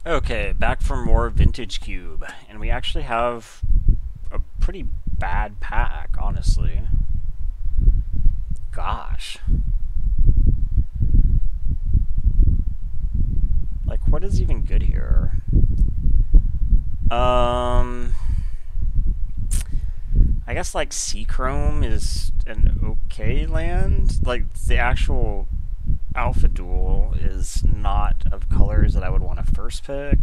Okay, back for more Vintage Cube, and we actually have a pretty bad pack, honestly. Gosh. Like, what is even good here? Um, I guess, like, Seachrome is an okay land. Like, the actual Alpha Duel is not of colors that I would want to first pick.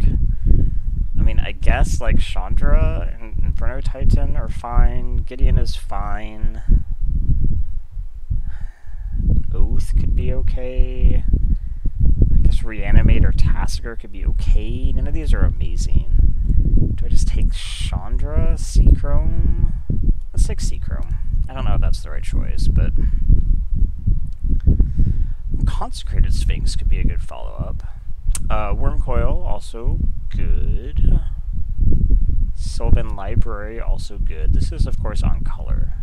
I mean, I guess, like, Chandra and Inferno Titan are fine. Gideon is fine. Oath could be okay. I guess Reanimate or Tasker could be okay. None of these are amazing. Do I just take Chandra? Seachrome? Let's take Seachrome. I don't know if that's the right choice, but Consecrated Sphinx could be a good follow-up. Wormcoil, also good. Sylvan Library, also good. This is, of course, on color.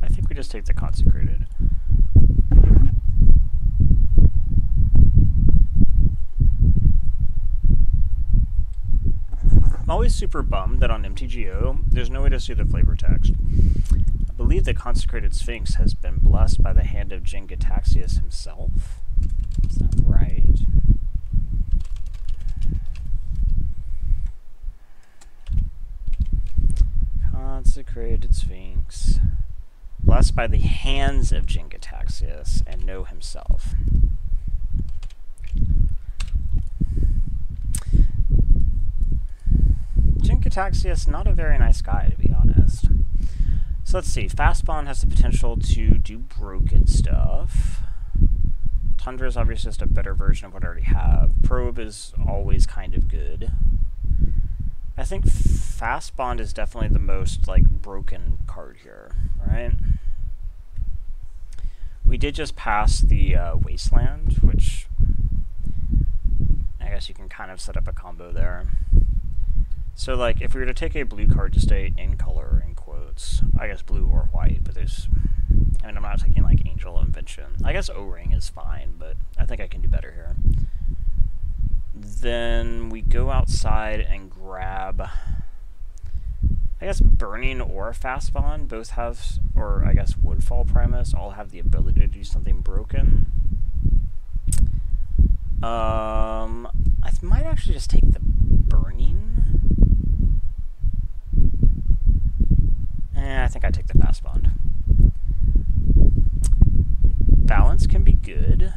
I think we just take the Consecrated. I'm always super bummed that on MTGO, there's no way to see the flavor text. I believe the Consecrated Sphinx has been blessed by the hand of Jin-Gitaxias himself. Is that right? Consecrated Sphinx. Blessed by the hands of Jin-Gitaxias and no himself. Jin-Gitaxias, not a very nice guy, to be honest. So let's see. Fastbond has the potential to do broken stuff. Tundra is obviously just a better version of what I already have. Probe is always kind of good. I think Fastbond is definitely the most, like, broken card here, right? We did just pass the Wasteland, which I guess you can kind of set up a combo there. So, like, if we were to take a blue card to stay in color, in quotes, I guess blue or white, but there's, I mean, I'm not taking, like, Angel of Invention. I guess O-Ring is fine, but I think I can do better here. Then we go outside and grab, I guess, Burning or Fastbond both have, or I guess Woodfall Primus all have the ability to do something broken. I might actually just take the Burning. I think I take the Fastbond. Balance can be good.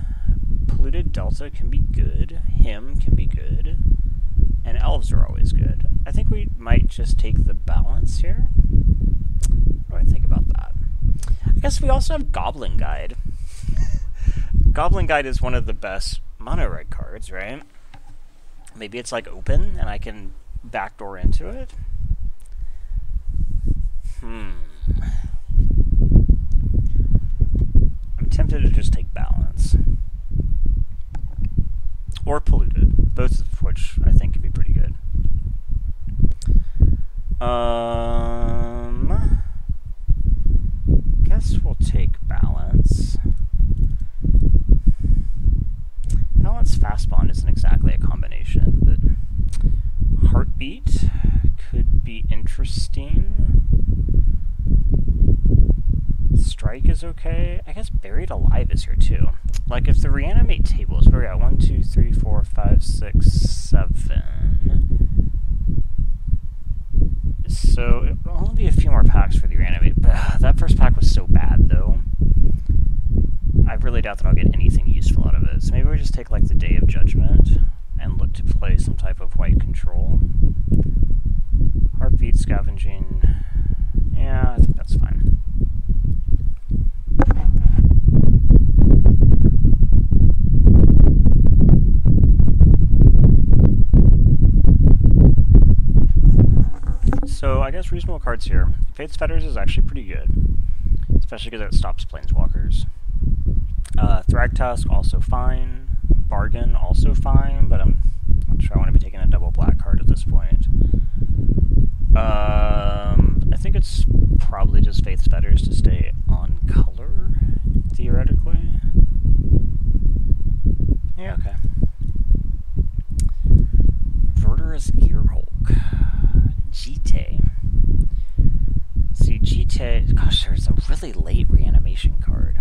Polluted Delta can be good. Him can be good. And Elves are always good. I think we might just take the Balance here. What do I think about that? I guess we also have Goblin Guide. Goblin Guide is one of the best mono red cards, right? Maybe it's like open and I can backdoor into it. I'm tempted to just take Balance. Or Polluted, both of which I think could be pretty good. Guess we'll take Balance. Balance Fastbond isn't exactly a combination, but Heartbeat could be interesting. Strike is okay. I guess Buried Alive is here too. Like, if the Reanimate tables, what are we at? 1, 2, 3, 4, 5, 6, 7. So it will only be a few more packs for the Reanimate. That first pack was so bad, though. I really doubt that I'll get anything useful out of it. So maybe we just take, like, the Day of Judgment and look to play some type of white control. Heartbeat, Scavenging. Yeah, I think that's fine. So I guess reasonable cards here. Faith's Fetters is actually pretty good, especially because it stops Planeswalkers. Thragtusk, also fine. Bargain, also fine, but I'm not sure I want to be taking a double black card at this point. I think it's probably just Faith's Fetters to stay on color, theoretically. Okay. Verdurous Gearhulk. Jite. See, Jite... Gosh, there's a really late reanimation card.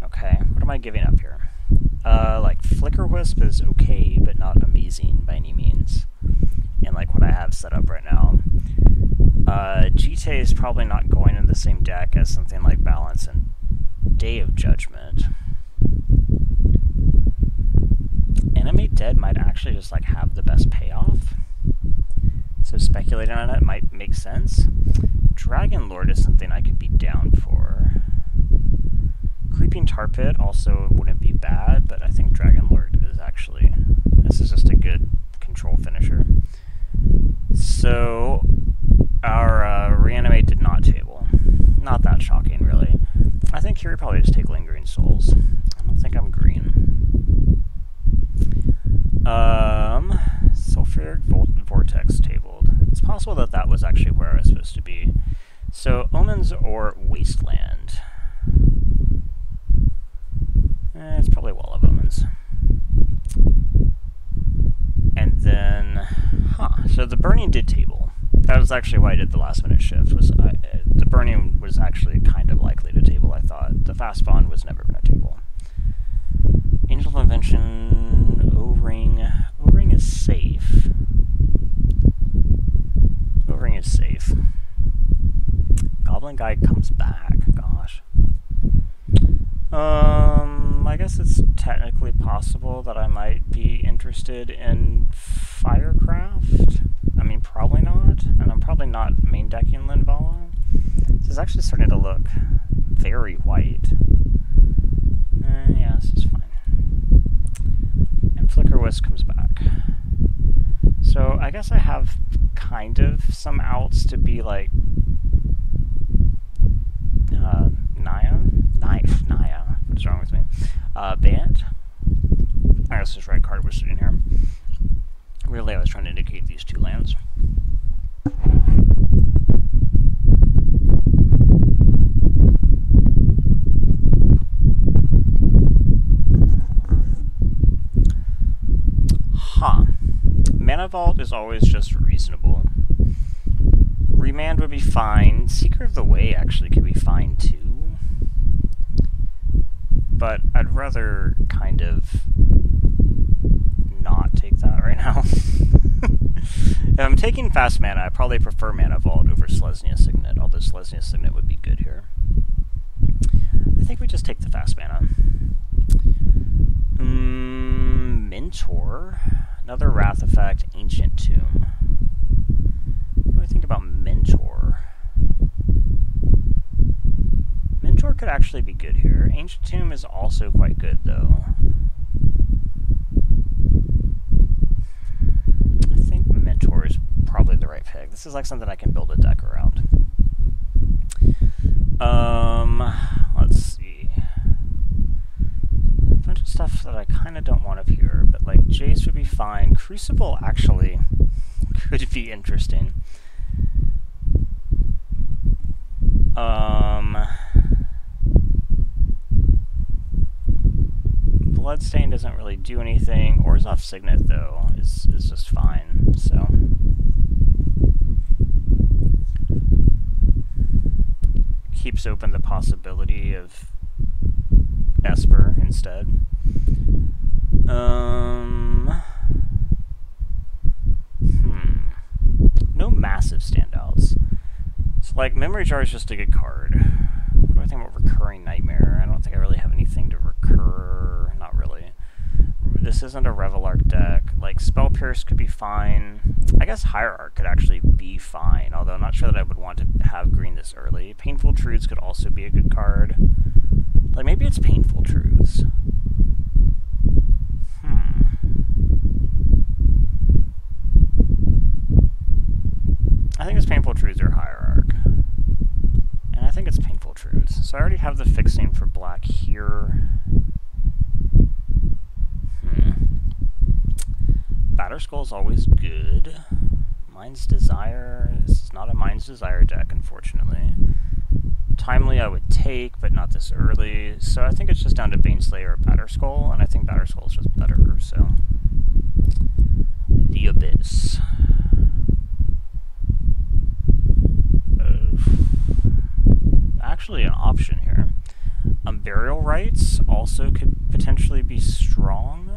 Okay, what am I giving up here? Like, Flicker Wisp is okay, but not amazing by any means. And like what I have set up right now. Jite is probably not going in the same deck as something like Balance and Day of Judgment. Animate Dead might actually just like have the best payoff. So speculating on it might make sense. Dragon Lord is something I could be down for. Creeping Tar Pit also wouldn't be bad, but I think Dragon Lord is actually... This is just a good control finisher. So, our Reanimate did not table. Not that shocking, really. I think here we probably just take Lingering Souls. I don't think I'm green. Sulfuric Vortex tabled. It's possible that that was actually where I was supposed to be. So, Omens or Wasteland? It's probably Wall of Omens. And then, so the Burning did table. That was actually why I did the last minute shift. Was the Burning was actually kind of likely to table, I thought. The Fast Bond was never going to table. Angel of Invention, O-Ring. O-Ring is safe. O-Ring is safe. Goblin Guide comes back. Gosh. I guess it's technically possible that I might be interested in Firecraft. I mean, probably not. And I'm probably not main decking Linvala. This is actually starting to look very white. Yeah, this is fine. And Flicker Wisp comes back. So I guess I have kind of some outs to be like Naya. What is wrong with me? Bant. I guess this red card was sitting here. Really, I was trying to indicate these two lands. Mana Vault is always just reasonable. Remand would be fine. Seeker of the Way actually could be fine too. But I'd rather kind of not take that right now. If I'm taking fast mana, I probably prefer Mana Vault over Selesnya Signet, although Selesnya Signet would be good here. I think we just take the fast mana. Mentor. Another Wrath effect, Ancient Tomb. What do I think about Mentor? Mentor could actually be good here. Ancient Tomb is also quite good, though. I think Mentor is probably the right pick. This is like something I can build a deck around. Let's see. A bunch of stuff that I kind of don't want up here, but like Jace would be fine. Crucible actually could be interesting. Bloodstain doesn't really do anything. Orzhov Signet, though, is just fine, so. Keeps open the possibility of Esper instead. No massive standouts. So, like, Memory Jar is just a good card. What do I think about Recurring Nightmare? I don't think I really have anything to recur. Not really. This isn't a Revelark deck. Like, Spell Pierce could be fine. I guess Hierarch could actually be fine, although I'm not sure that I would want to have green this early. Painful Truths could also be a good card. Like, maybe it's Painful Truths. I think it's Painful Truths or Hierarch. And I think it's Painful Truths. So I already have the fixing for black here. Batterskull is always good. Mind's Desire. This is not a Mind's Desire deck, unfortunately. Timely I would take, but not this early. So I think it's just down to Baneslayer or Batterskull, and I think Batterskull is just better, so... The Abyss. Actually an option here. Burial Rites also could potentially be strong.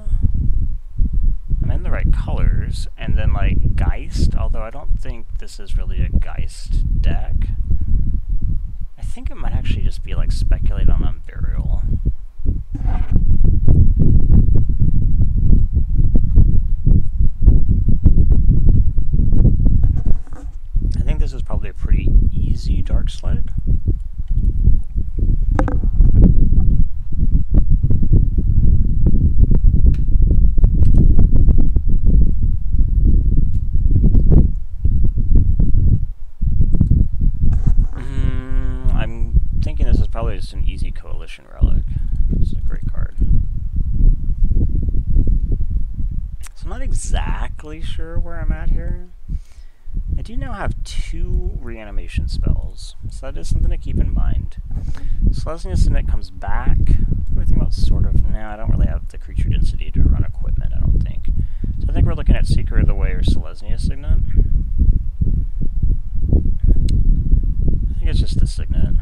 I'm in the right colors. And then like Geist, although I don't think this is really a Geist deck. I think it might actually just be like Speculate on Unburial. I think this is probably a pretty easy Darkslag. I'm thinking this is probably just an easy Coalition Relic. It's a great card. So I'm not exactly sure where I'm at here. I do now have 2 reanimation spells, so that is something to keep in mind. Selesnya Signet comes back. What do I think about sort of? No, I don't really have the creature density to run equipment, I don't think. So I think we're looking at Seeker of the Way or Selesnya Signet. I think it's just the Signet.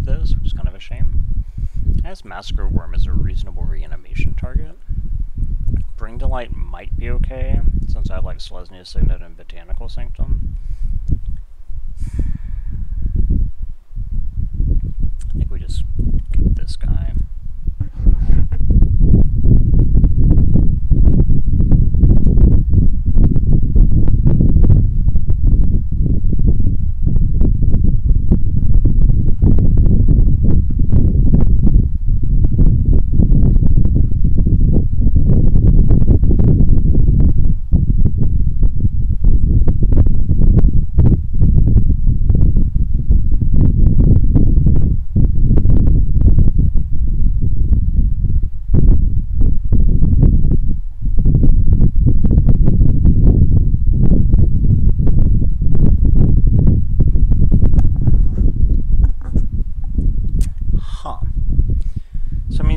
Which is kind of a shame. I guess Massacre Worm is a reasonable reanimation target. Bring to Light might be okay, since I have like Selesnya Signet and Botanical Sanctum. I think we just get this guy.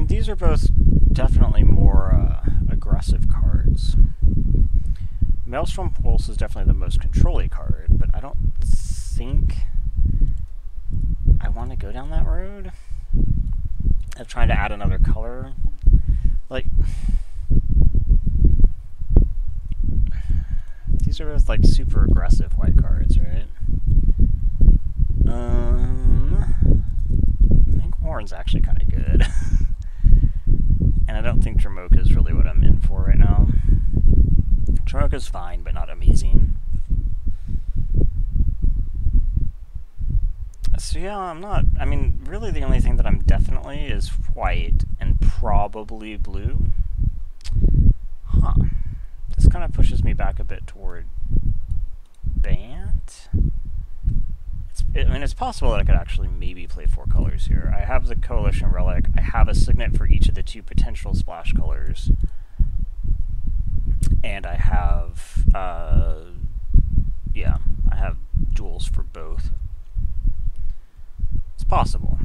These are both definitely more aggressive cards. Maelstrom Pulse is definitely the most control-y card, but I don't think I want to go down that road of trying to add another color. Like, these are both like super aggressive white cards, right? I think Horn's actually kind of good. And I don't think Dromoka is really what I'm in for right now. Dromoka's fine, but not amazing. So yeah, I mean, really the only thing that I'm definitely is white and probably blue. Huh. This kind of pushes me back a bit toward Bant. I mean, it's possible that I could actually maybe play 4 colors here. I have the Coalition Relic. I have a Signet for each of the 2 potential splash colors. And I have, yeah, I have duels for both. It's possible.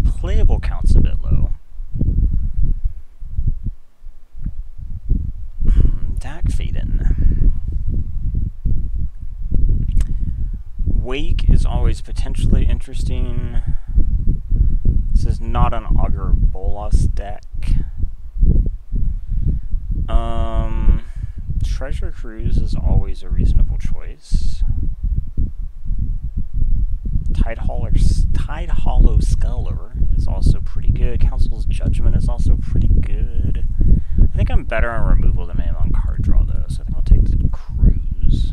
Playable count's a bit low. Dak Faden. Wake is always potentially interesting. This is not an Augur Bolas deck. Treasure Cruise is always a reasonable choice. Tidehollow Sculler is also pretty good. Council's Judgment is also pretty good. I think I'm better on removal than I am on card draw, though, so I think I'll take the Cruise.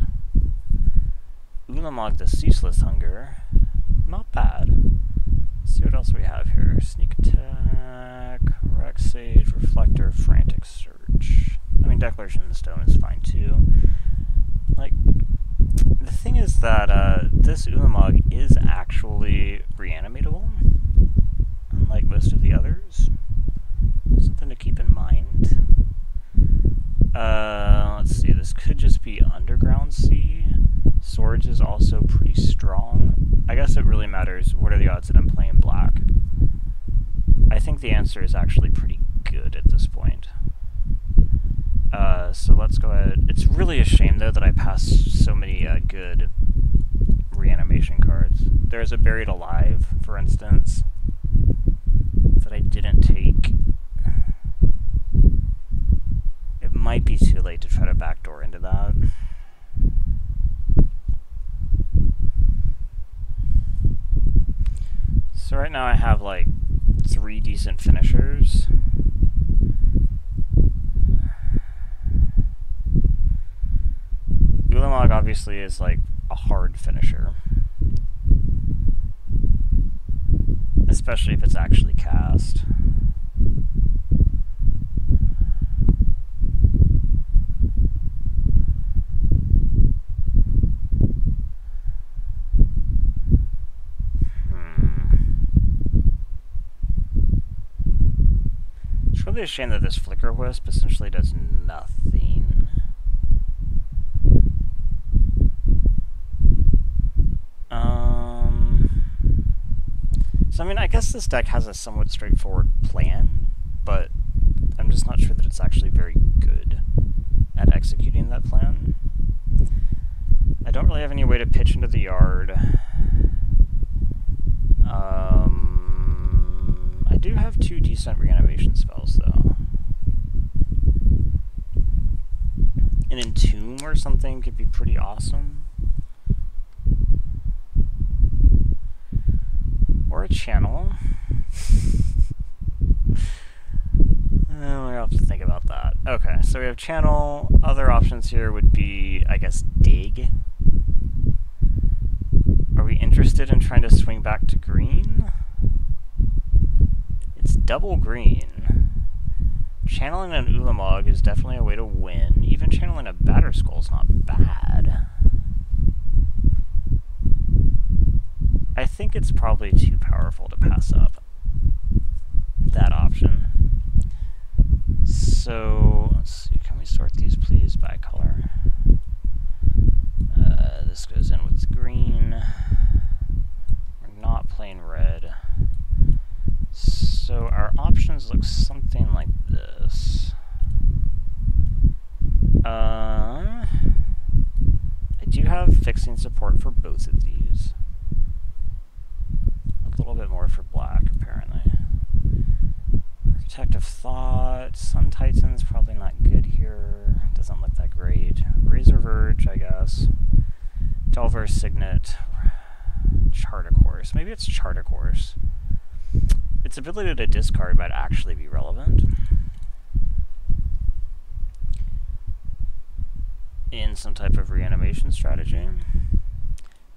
Ulamog the Ceaseless Hunger. Not bad. Let's see what else we have here. Sneak Attack, Rex Sage, Reflector, Frantic Search. I mean, Declaration in the Stone is fine, too. Like, that this Ulamog is actually reanimatable, unlike most of the others. Something to keep in mind. Let's see, this could just be Underground Sea. Swords is also pretty strong. I guess it really matters what are the odds that I'm playing black. I think the answer is actually pretty good at this point. So let's go ahead. It's really a shame, though, that I passed so many good reanimation cards. There's a Buried Alive, for instance, that I didn't take. It might be too late to try to backdoor into that. So right now I have like 3 decent finishers. Ulamog obviously is like a hard finisher, especially if it's actually cast. It's really a shame that this Flicker Wisp essentially does nothing. So I mean, I guess this deck has a somewhat straightforward plan, but I'm just not sure that it's actually very good at executing that plan. I don't really have any way to pitch into the yard. I do have 2 decent reanimation spells, though. An Entomb or something could be pretty awesome. Or a Channel. We'll have to think about that. Okay, so we have Channel. Other options here would be, I guess, Dig. Are we interested in trying to swing back to green? It's double green. Channeling an Ulamog is definitely a way to win. Even channeling a Batterskull is not bad. I think it's probably too powerful to pass up that option. So, let's see, can we sort these please by color? This goes in with green. We're not playing red. So our options look something like this. I do have fixing support for both of these. A little bit more for black, apparently. Protective Thought. Sun Titan's probably not good here. Doesn't look that great. Razor Verge, I guess. Delver's Signet. Charticourse. Maybe it's Charticourse. Its ability to discard might actually be relevant in some type of reanimation strategy.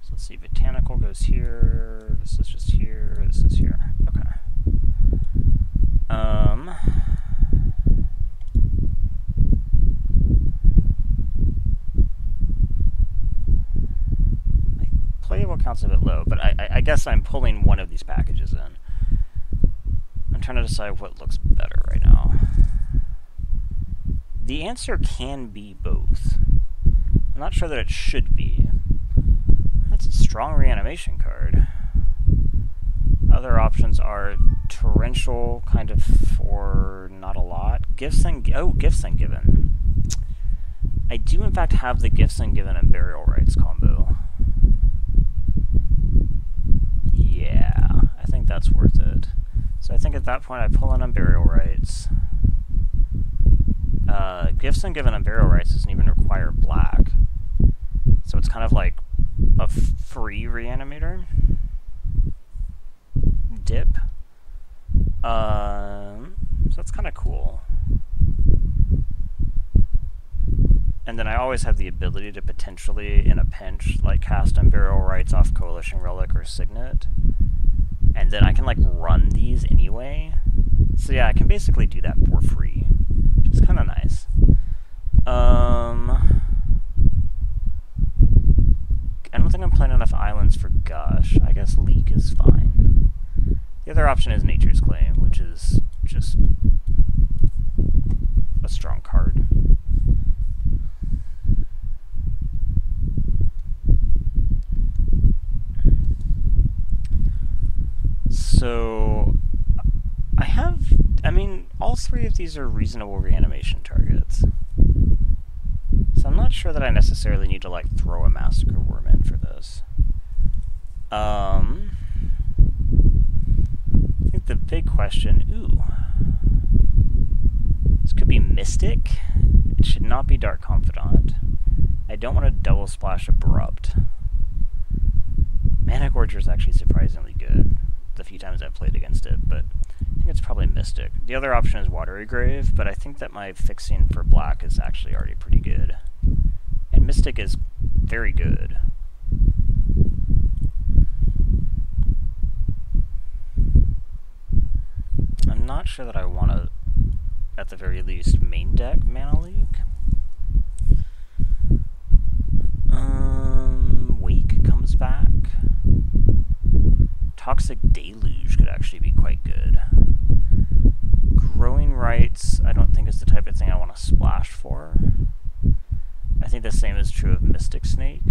So let's see, Botanical goes here, this is just here, this is here. Okay. My playable count's a bit low, but I guess I'm pulling one of these packages in. I'm trying to decide what looks better right now. The answer can be both. I'm not sure that it should be. That's a strong reanimation card. Other options are Torrential, kind of for not a lot. Gifts Ungiven. I do in fact have the Gifts Ungiven and Burial Rites combo. Yeah, I think that's worth it. So I think at that point I pull in on Burial Rites. Gifts Ungiven and Burial Rites doesn't even require black. So it's kind of like a free reanimator. Dip. So that's kind of cool. And then I always have the ability to potentially, in a pinch, like cast on Burial Rites off Coalition Relic or Signet. And then I can like run these anyway. So yeah, I can basically do that for free, which is kind of nice. I don't think I'm playing enough islands for Gush. I guess Leak is fine. The other option is Nature's Claim, which is just a strong card. So, I mean, all three of these are reasonable reanimation targets. So I'm not sure that I necessarily need to, like, throw a Massacre Worm in for this. I think the big question, this could be Mystic. It should not be Dark Confidant. I don't want to double splash Abrupt. Mana Gorger is actually surprisingly good the few times I've played against it, but I think it's probably Mystic. The other option is Watery Grave, but I think that my fixing for black is actually already pretty good. And Mystic is very good. I'm not sure that I want to, at the very least, main deck Mana Leak. Wake comes back. Toxic Deluge could actually be quite good. Growing Rites, I don't think is the type of thing I want to splash for. I think the same is true of Mystic Snake.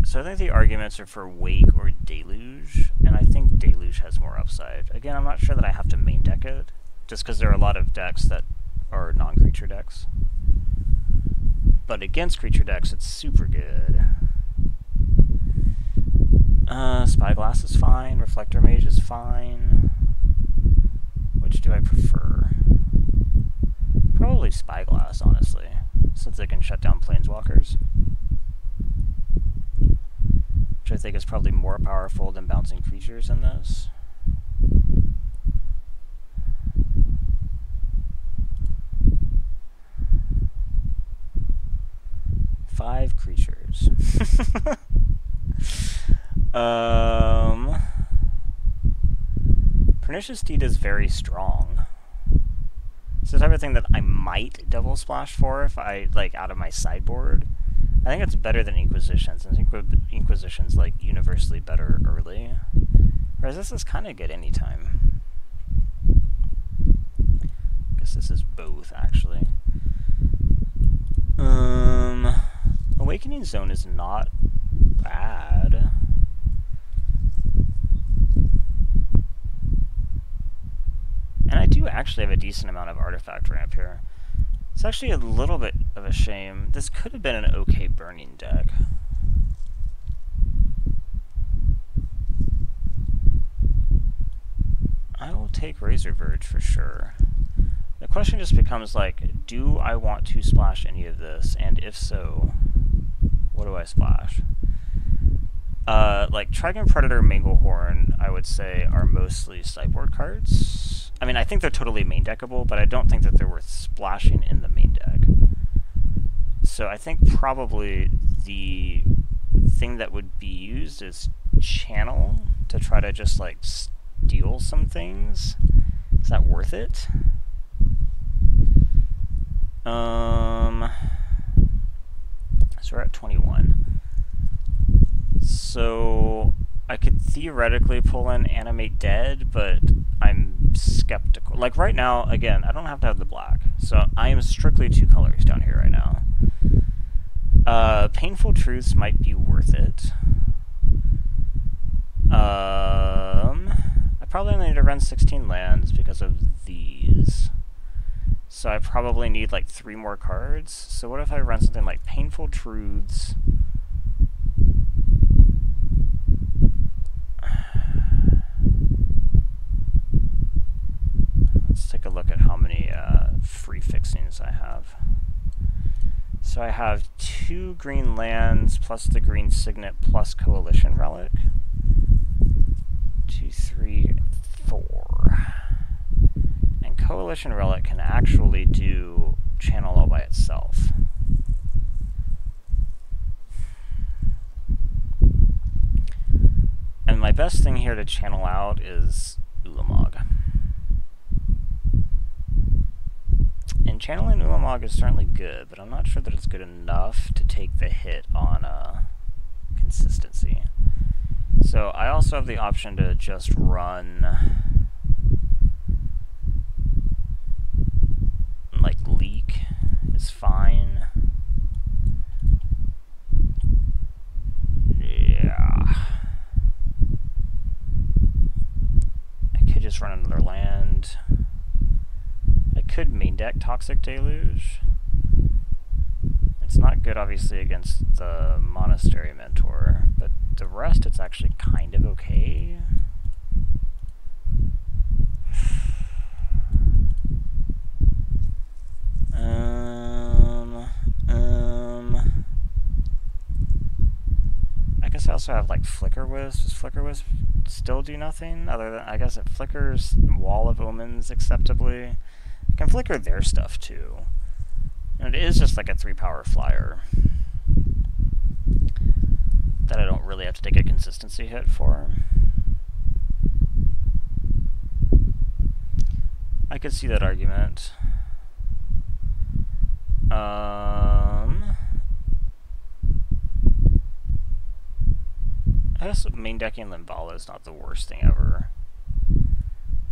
So I think the arguments are for Wake or Deluge, and I think Deluge has more upside. Again, I'm not sure that I have to main deck it, just because there are a lot of decks that are non-creature decks. But against creature decks, it's super good. Spyglass is fine, Reflector Mage is fine. Which do I prefer? Probably Spyglass, honestly, since it can shut down Planeswalkers. Which I think is probably more powerful than bouncing creatures in this. Five creatures. Pernicious Deed is very strong. It's the type of thing that I might double splash for if I, like, out of my sideboard. I think it's better than Inquisitions, and Inquisition's, like, universally better early. Whereas this is kind of good anytime. I guess this is both, actually. Awakening Zone is not bad. And I do actually have a decent amount of artifact ramp here. It's actually a little bit of a shame. This could have been an okay burning deck. I will take Razor Verge for sure. The question just becomes, like, do I want to splash any of this? And if so, what do I splash? Like, Trigon Predator, Manglehorn, I would say, are mostly sideboard cards. I mean, I think they're totally main deckable, but I don't think that they're worth splashing in the main deck. So I think probably the thing that would be used is Channel to try to just, like, steal some things. Is that worth it? So we're at 21. So I could theoretically pull in Animate Dead, but I'm skeptical. Like right now, again, I don't have to have the black, so I am strictly two colors down here right now. Painful Truths might be worth it. I probably only need to run 16 lands because of these. So I probably need like 3 more cards. So what if I run something like Painful Truths? Let's take a look at how many free fixings I have. So I have 2 green lands plus the green signet plus Coalition Relic. 2, 3, 4. And Coalition Relic can actually do Channel all by itself. And my best thing here to channel out is Ulamog. And channeling Ulamog is certainly good, but I'm not sure that it's good enough to take the hit on consistency. So I also have the option to just run like leak is fine. Yeah. I could just run another land. I could main deck Toxic Deluge. It's not good, obviously, against the Monastery Mentor, but the rest, it's actually kind of okay. I guess I also have, like, Flicker Wisp. Does Flicker Wisp still do nothing? Other than, I guess it flickers Wall of Omens acceptably. I can flicker their stuff, too. And it is just like a 3-power flyer that I don't really have to take a consistency hit for. I could see that argument. I guess main decking Limbala is not the worst thing ever.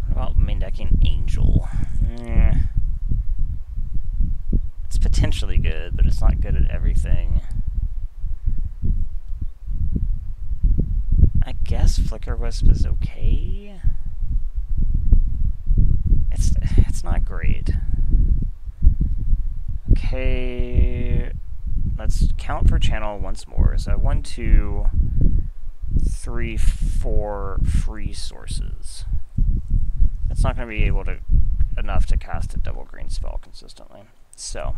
What about main decking Angel? It's potentially good, but it's not good at everything. I guess Flicker Wisp is okay. It's not great. Okay, let's count for channel once more. So 1, 2, 3, 4 free sources. That's not going to be enough to cast a double green spell consistently. So,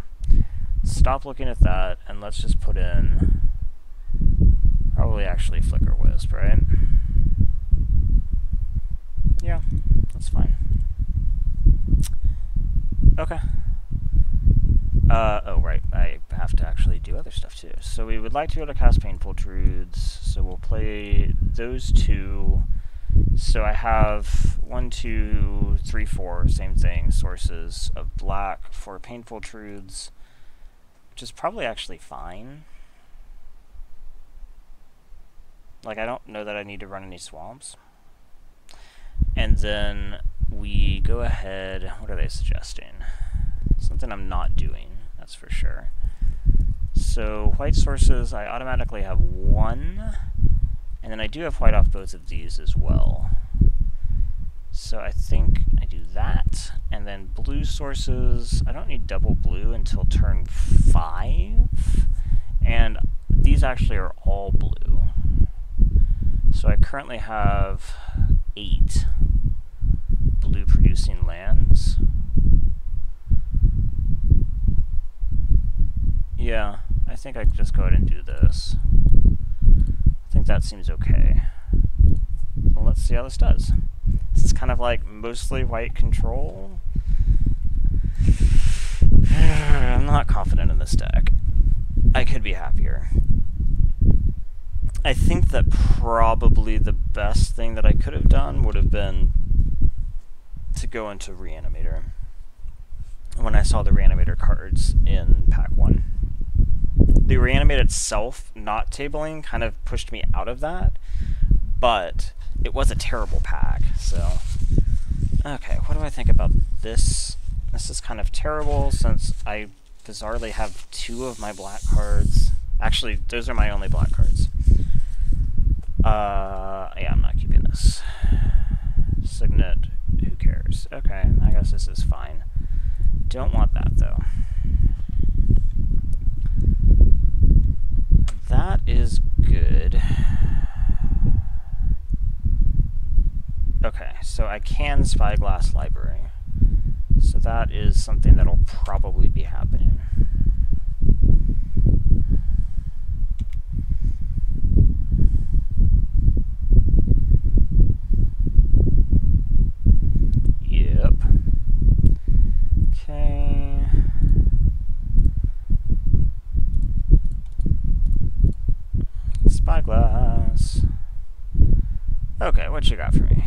stop looking at that, and let's just put in probably actually Flicker Wisp, right? Yeah, that's fine. Okay. Oh, right, I have to actually do other stuff too. So we would like to be able to cast Painful Truths, so we'll play those two. So I have 1, 2, 3, 4, same thing, sources of black for Painful Truths, which is probably actually fine. Like, I don't know that I need to run any swamps. And then we go ahead, what are they suggesting? Something I'm not doing, that's for sure. So white sources, I automatically have 1, and then I do have white off both of these as well. So I think I do that, and then blue sources, I don't need double blue until turn 5, and these actually are all blue. So I currently have 8 blue producing lands. Yeah, I think I could just go ahead and do this. I think that seems okay. Well, let's see how this does. This is kind of like mostly white control. I'm not confident in this deck. I could be happier. I think that probably the best thing that I could have done would have been to go into Reanimator when I saw the Reanimator cards in Pack 1. The Reanimate itself not tabling kind of pushed me out of that, but it was a terrible pack, so... Okay, what do I think about this? This is kind of terrible since I bizarrely have 2 of my black cards. Actually, those are my only black cards. Yeah, I'm not keeping this. Signet, who cares? Okay, I guess this is fine. Don't want that, though. That is good. Okay, so I can Spyglass Library. So that is something that'll probably be happening. Yep. Okay. Spyglass. Okay, what you got for me?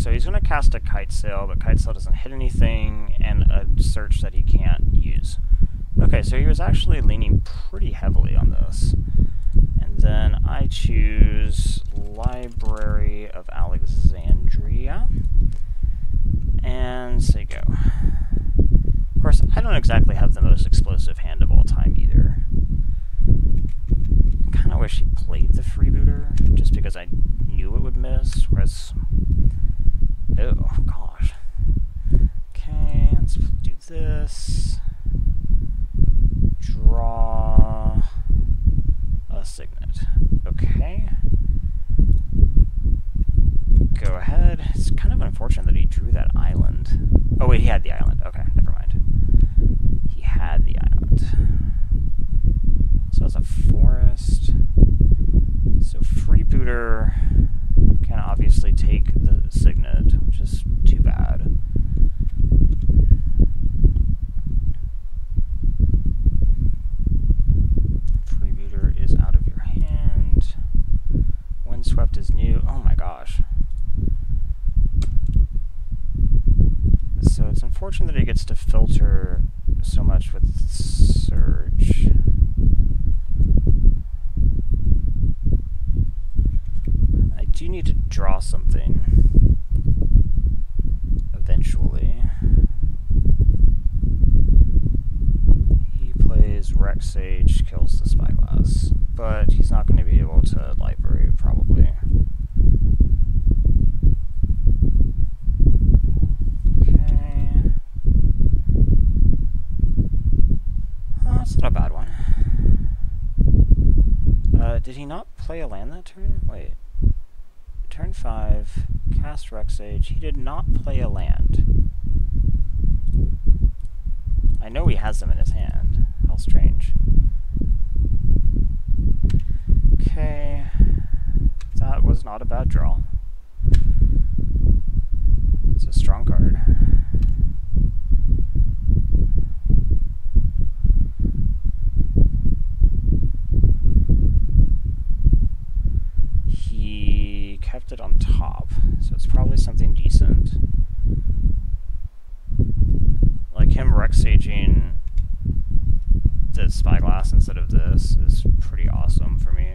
So he's going to cast a Kite Sail, but Kite Sail doesn't hit anything, and a search that he can't use. Okay, so he was actually leaning pretty heavily on this. And then I choose Library of Alexandria, and say go. Of course, I don't exactly have the most explosive hand of all time either. I kind of wish he played the freebooter, just because I knew it would miss, whereas... Oh, gosh. Okay, let's do this. Draw a Signet. Okay. Go ahead. It's kind of unfortunate that he drew that island. Oh wait, he had the island. Okay, never mind. He had the island. So it's a forest. So Freebooter can obviously take the Signet, which is too bad. Freebooter is out of your hand. Windswept is new. Oh my gosh. So it's unfortunate that he gets to filter so much with Surge. I do need to draw something eventually. He plays Rex Sage, kills the Spyglass, but he's not going to be able to library probably. That's not a bad one. Did he not play a land that turn? Wait. Turn 5, cast Rex Sage. He did not play a land. I know he has them in his hand. How strange. Okay. That was not a bad draw. It's a strong card. Kept it on top, so it's probably something decent. Like him Rex Saging the Spyglass instead of this is pretty awesome for me.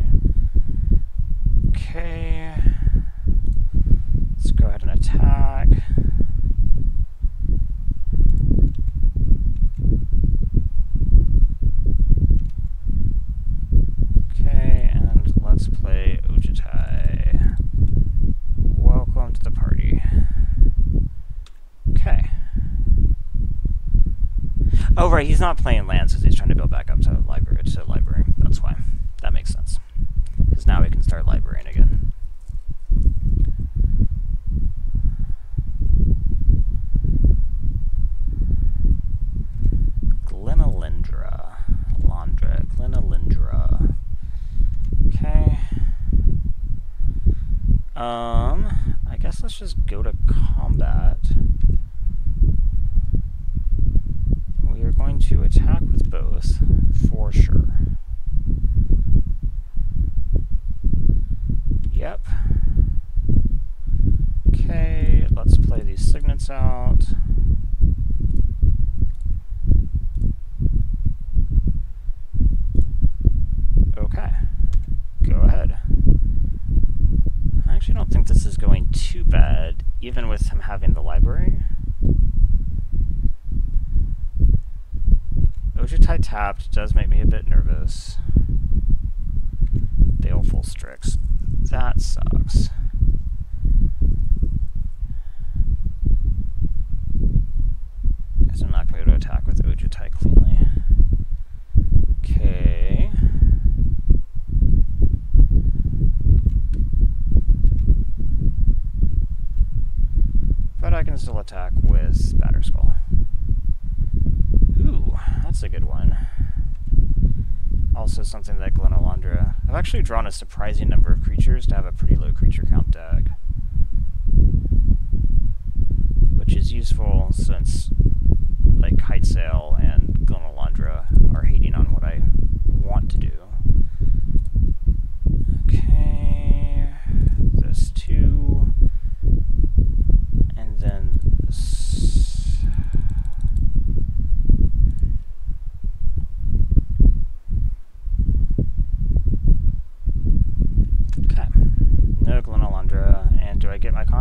Okay, let's go ahead and attack. Okay, and let's play Ojutai. Welcome to the party. Okay. Oh, right, he's not playing lands because he's trying to build back up to library. That's why. That makes sense. Because now we can start librarying again. Glenalindra. Glenalindra. Okay. I guess let's just go to combat. We are going to attack with both, for sure. Yep. Okay, let's play these Signets out. Okay. Go ahead. I actually don't think this is going too bad, even with him having the library. Ojutai tapped does make me a bit nervous. Baleful Strix. That sucks. Guess I'm not going to be able to attack with Ojutai cleanly. Okay. But I can still attack with Batterskull. Ooh, that's a good one. Also something that Glenalandra... I've actually drawn a surprising number of creatures to have a pretty low creature count deck. Which is useful since, like, Kite Sail and Glenalandra are hating on what I want to do. Okay... This 2...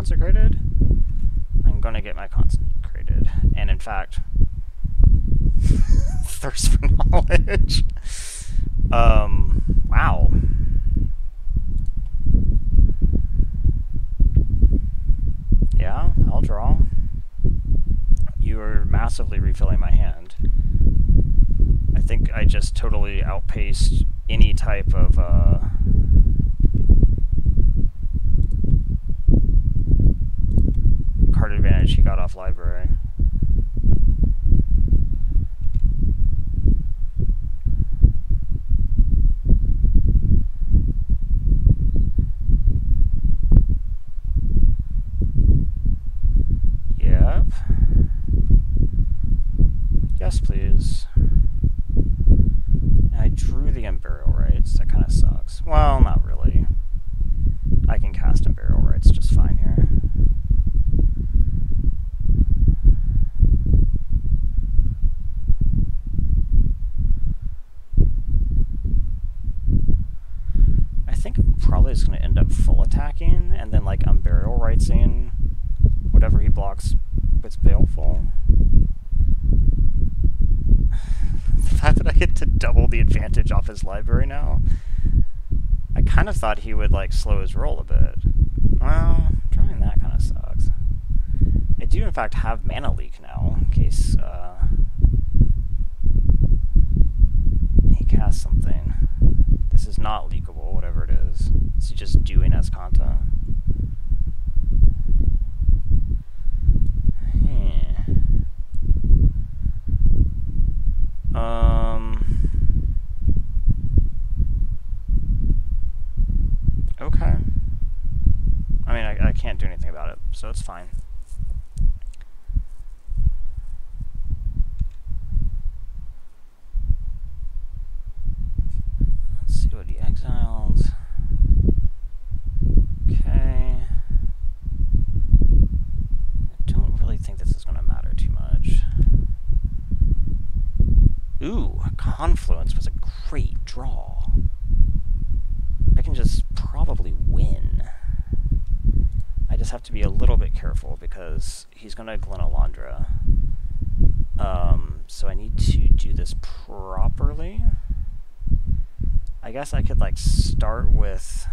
consecrated, I'm gonna get my consecrated. And in fact, thirst for knowledge. Wow. Yeah, I'll draw. You are massively refilling my hand. I think I just totally outpaced any type of, card advantage he got off library. Yep. Yes, please. I drew the Unburial Rites. That kind of sucks. Well, not really. I can cast Unburial Rites just fine here. I think I'm probably just going to end up full attacking and then like Unburial Ritesing whatever he blocks with Baleful. The fact that I get to double the advantage off his library now, I kind of thought he would like slow his roll a bit. Well, drawing that kind of sucks. I do in fact have Mana Leak now, in case he casts something. This is not leakable, whatever it is. Is he just doing Azcanta? Okay. I mean, I can't do anything about it, so it's fine. Let's see what he exiled. Okay. I don't really think this is going to matter too much. Ooh, Confluence was a great draw. I can just probably win. I just have to be a little bit careful because he's going to Glenalandra. So I need to do this properly. I guess I could like start with...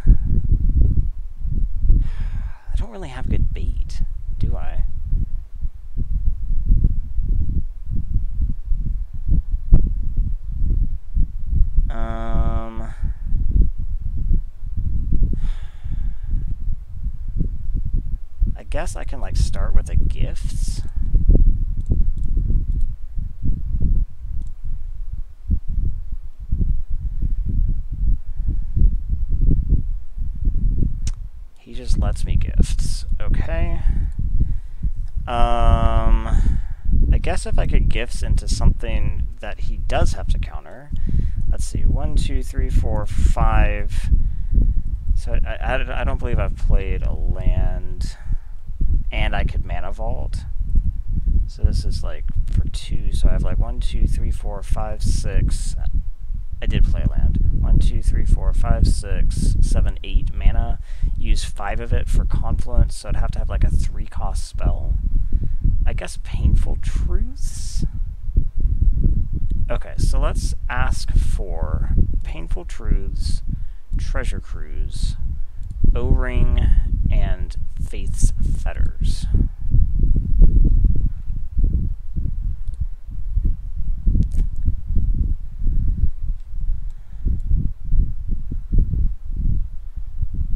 I don't really have good bait, do I? I guess I can like start with a Gifts. He just lets me Gifts. Okay. I guess if I could Gifts into something that he does have to counter. Let's see, 1, 2, 3, 4, 5. So I don't believe I've played a land, and I could Mana Vault. So this is like for 2, so I have like 1, 2, 3, 4, 5, 6. I did play a land. 1, 2, 3, 4, 5, 6, 7, 8 mana. Use 5 of it for Confluence, so I'd have to have like a 3-cost spell. I guess Painful Truths? Okay, so let's ask for Painful Truths, Treasure Cruise, O-Ring, and Faith's Fetters.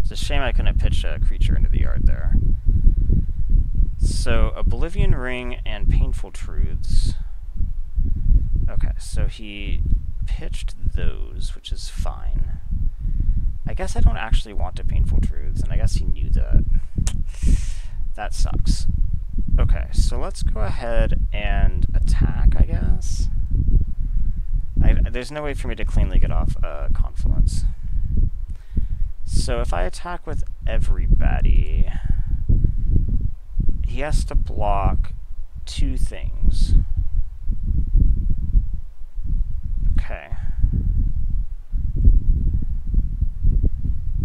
It's a shame I couldn't pitch a creature into the yard there. So, Oblivion Ring and Painful Truths. Okay, so he pitched those, which is fine. I guess I don't actually want to Painful Truths, and I guess he knew that. That sucks. Okay, so let's go ahead and attack, I guess. There's no way for me to cleanly get off Confluence. So if I attack with everybody, he has to block 2 things. Okay.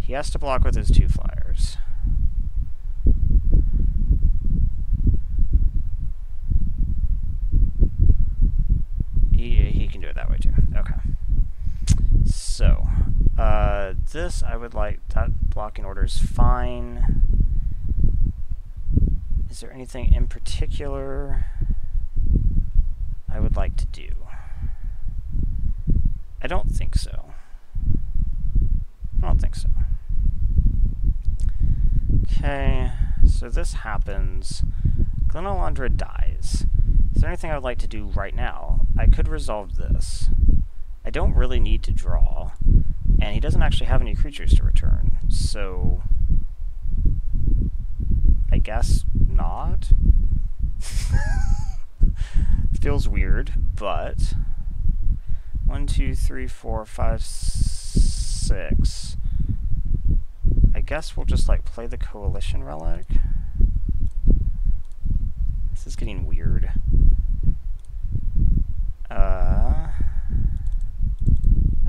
He has to block with his 2 flyers. this, I would like that blocking order is fine. Is there anything in particular I would like to do? I don't think so. I don't think so. Okay, so this happens. Glenalandra dies. Is there anything I would like to do right now? I could resolve this. I don't really need to draw, and he doesn't actually have any creatures to return, so I guess not. Feels weird, but 1, 2, 3, 4, 5, 6. I guess we'll just like play the Coalition Relic. This is getting weird.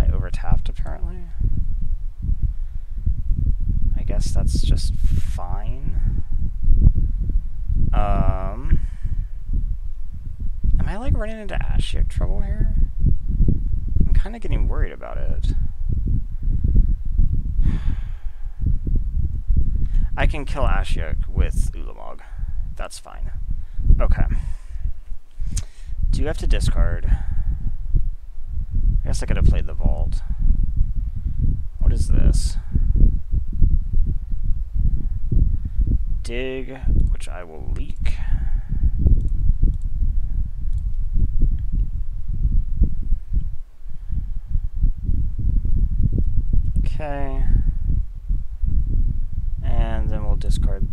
I overtapped apparently. I guess that's just fine. Am I like running into Ashiok trouble here? I'm kind of getting worried about it. I can kill Ashiok with Ulamog. That's fine. Okay. Do you have to discard? I guess I could have played the Vault. What is this? Dig, which I will leak. Okay. And then we'll discard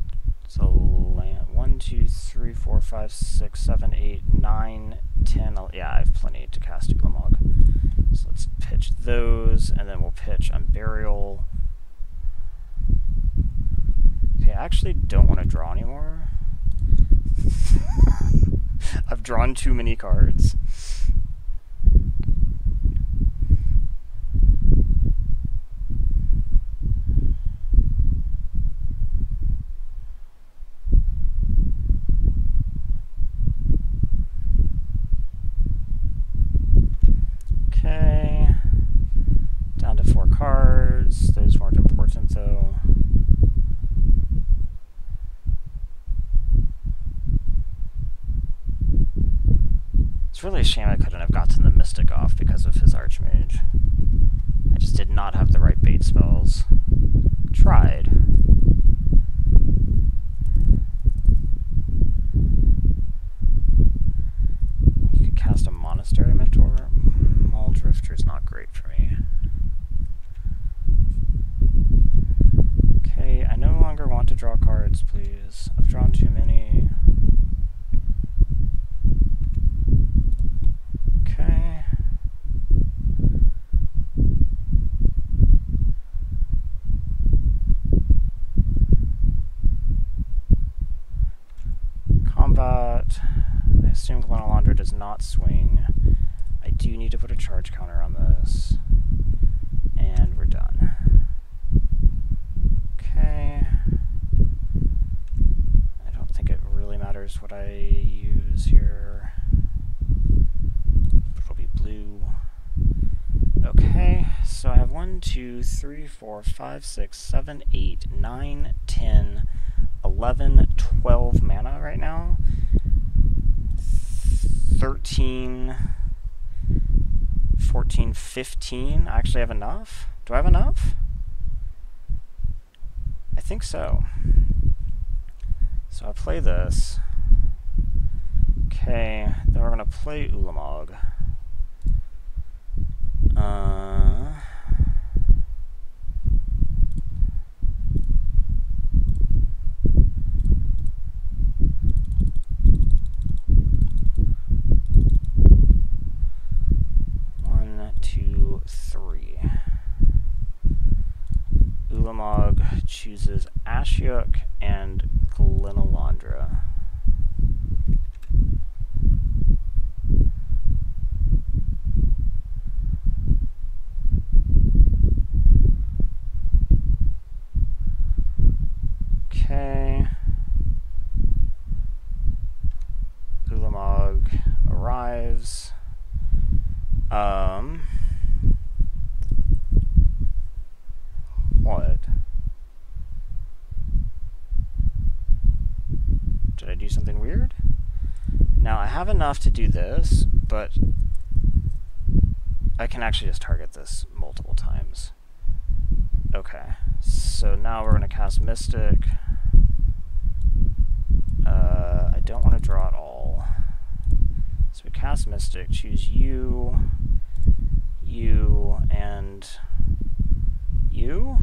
the land. 1, 2, 3, 4, 5, 6, 7, 8, 9, 10. Yeah, I have plenty to cast Ulamog. So let's pitch those, and then we'll pitch Unburial. Okay, I actually don't want to draw anymore. I've drawn too many cards. Okay, down to 4 cards. Those weren't important though. It's really a shame I couldn't have gotten the Mystic off because of his Archmage. I just did not have the right bait spells. Tried. You could cast a Monastery Mentor. Maul Drifter's not great for me. Okay, I no longer want to draw cards, please. I've drawn too many. Okay. Combat. I assume Glenalandra does not swing. I do need to put a charge counter on this. And we're done. Okay. I don't think it really matters what I use here. It'll be blue. Okay, so I have 1, 2, 3, 4, 5, 6, 7, 8, 9, 10, 11, 12 mana right now. 13, 14, 15. I actually have enough? Do I have enough? I think so. So I play this. Okay, then we're gonna play Ulamog. One, two, three. Ulamog chooses Ashiok and Glenalandra. Okay. Ulamog arrives. Did I do something weird? Now, I have enough to do this, but I can actually just target this multiple times. Okay, so now we're going to cast Mystic. I don't want to draw at all. So we cast Mystic, choose you, you, and you?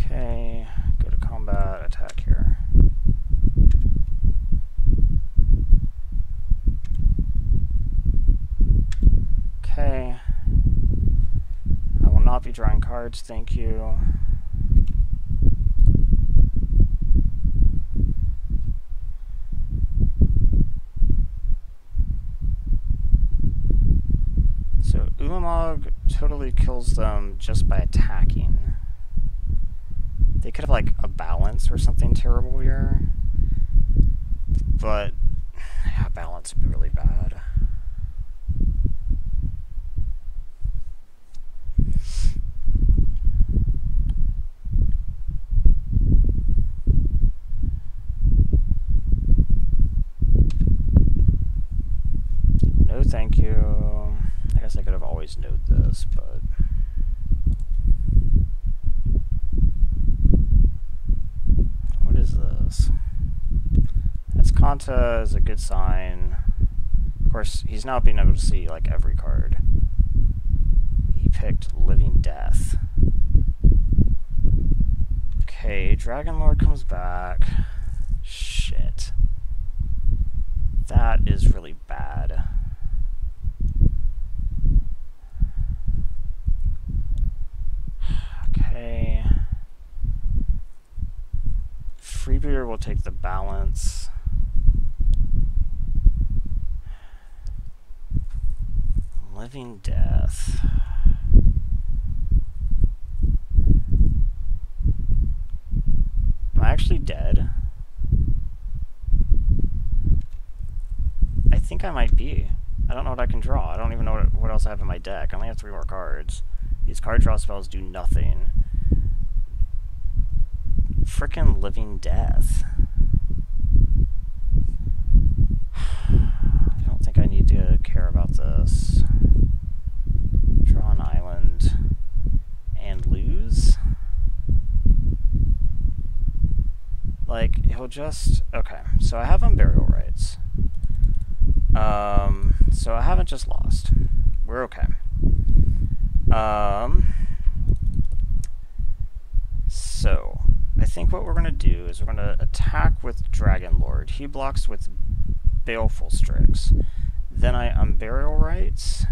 Okay, go to combat, attack here. Okay. I will not be drawing cards, thank you. So Ulamog totally kills them just by attacking. They could have like a balance or something terrible here. But yeah, balance would be really bad. No thank you. I guess I could have always known this, but what is this? Escanta is a good sign. Of course, he's not being able to see like every card. He picked Living Death. Okay, Dragon Lord comes back. Shit. That is really bad. Okay. Freebooter will take the balance. Living Death. Am I actually dead? I think I might be. I don't know what I can draw. I don't even know what else I have in my deck. I only have 3 more cards. These card draw spells do nothing. Frickin' Living Death. I don't think I need to care about this. Draw an island and lose? Like, he'll just... Okay, so I have Unburial Rights. So I haven't just lost. We're okay. So, I think what we're going to do is we're going to attack with Dragon Lord. He blocks with Baleful Strix. Then I Unburial Rights.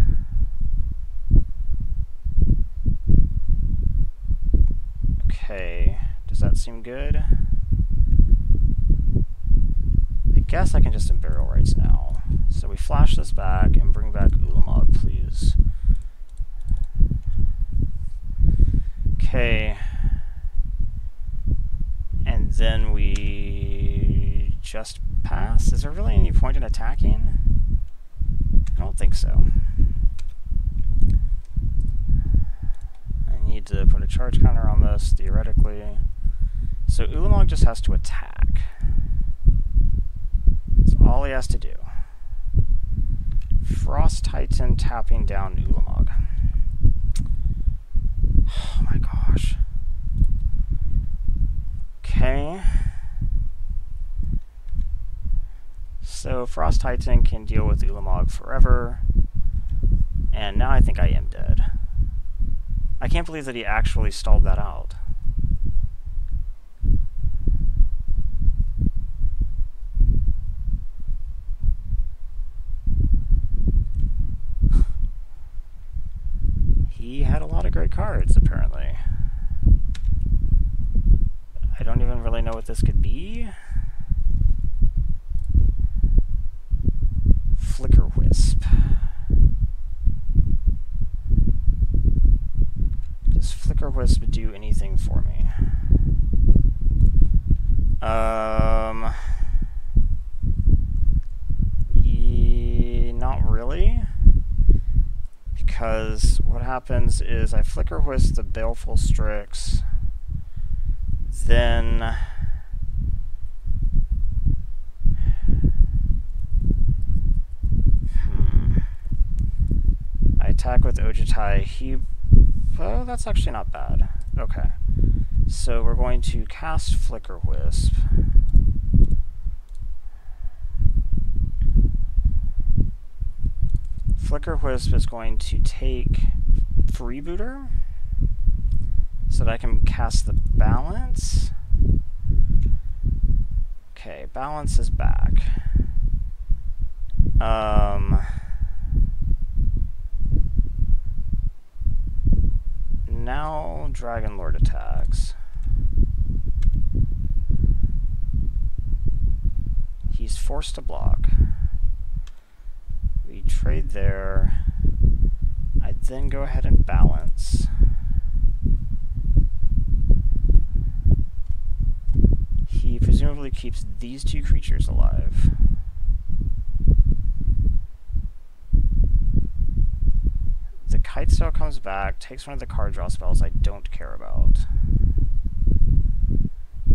Okay, does that seem good? I guess I can just Unburial Rights now. So we flash this back and bring back Ulamog, please. Okay. And then we just pass? Is there really any point in attacking? I don't think so. I need to put a charge counter on this, theoretically. So Ulamog just has to attack. That's all he has to do. Frost Titan tapping down Ulamog. Oh my gosh. Okay. So Frost Titan can deal with Ulamog forever. And now I think I am dead. I can't believe that he actually stalled that out. He had a lot of great cards, apparently. I don't even really know what this could be. Flicker Wisp. Does Flicker Wisp do anything for me? Not really. because what happens is I Flicker Wisp the Baleful Strix, then I attack with Ojutai. Well, that's actually not bad. Okay. So we're going to cast Flicker Wisp. Flicker Wisp is going to take Freebooter so that I can cast the Balance. Okay, Balance is back. Now Dragon Lord attacks. He's forced to block. We trade there. I then go ahead and balance. He presumably keeps these two creatures alive. The Kite Sail comes back, takes one of the card draw spells I don't care about.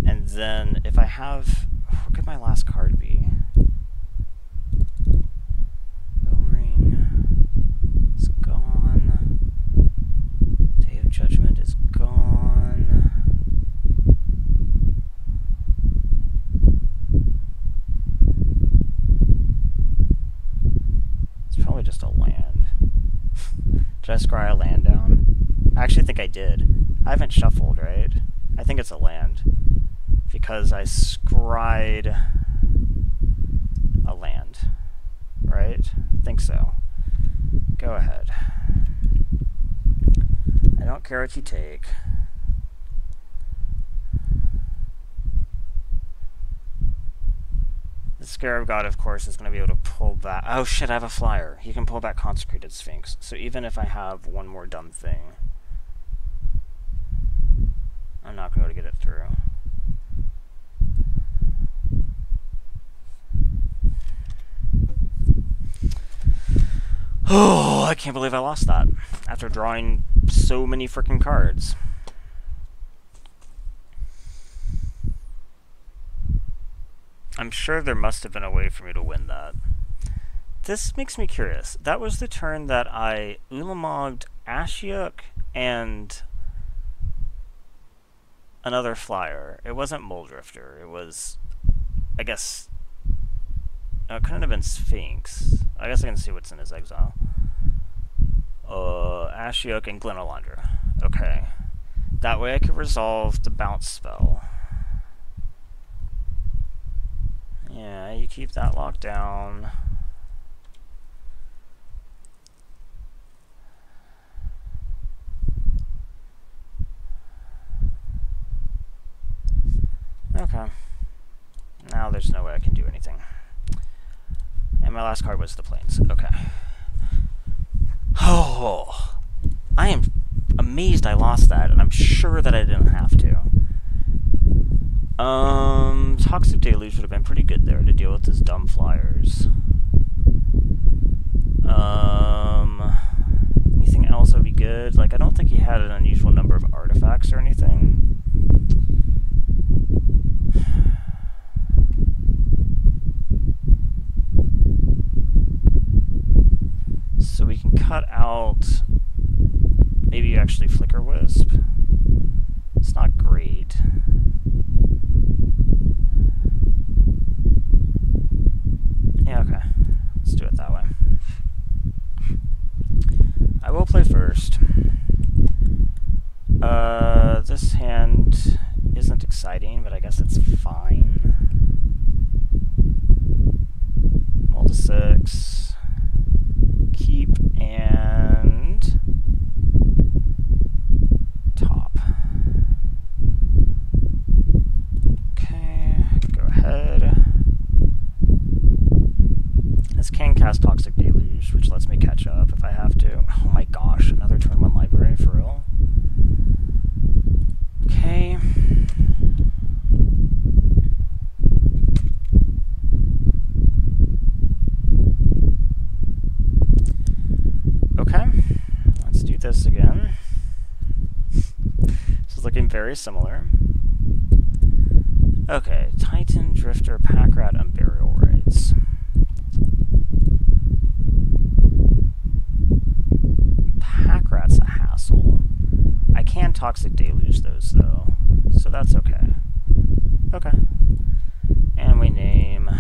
And then if I have... what could my last card be? O-Ring is gone. Day of Judgment is gone. It's probably just a land. Did I scry a land down? I actually think I did. I haven't shuffled, right? I think it's a land. Because I scryed a land. Right? Think so. Go ahead. I don't care what you take. The Scarab God, of course, is going to be able to pull back... oh shit, I have a flyer. He can pull back Consecrated Sphinx. So even if I have one more dumb thing, I'm not going to be able to get it through. Oh, I can't believe I lost that after drawing so many freaking cards. I'm sure there must have been a way for me to win that. This makes me curious. That was the turn that I Ulamogged Ashiok and another flyer. It wasn't Muldrifter. It was, I guess, it couldn't have been Sphinx. I guess I can see what's in his exile. Ashiok and Glenolandra. Okay. That way I could resolve the bounce spell. Yeah, you keep that locked down. Okay. Now there's no way I can do anything. And my last card was the Plains. Okay. Oh, I am amazed I lost that, and I'm sure that I didn't have to. Toxic Deluge would have been pretty good there to deal with his dumb flyers. Anything else would be good? Like, I don't think he had an unusual number of artifacts or anything. So we can cut out... maybe actually Flicker Wisp. It's not great. Yeah, okay. Let's do it that way. I will play first. This hand isn't exciting, but I guess it's fine. Roll to 6. Keep and top. Okay, go ahead. This can cast Toxic Deluge, which lets me catch up if I have to. Oh my gosh, another turn 1 library, for real? Okay. Okay. this again. This is looking very similar. Okay, Titan, Drifter, Pack Rat, and Burial Rites. Pack Rat's a hassle. I can Toxic Deluge those, though, so that's okay. Okay. And we name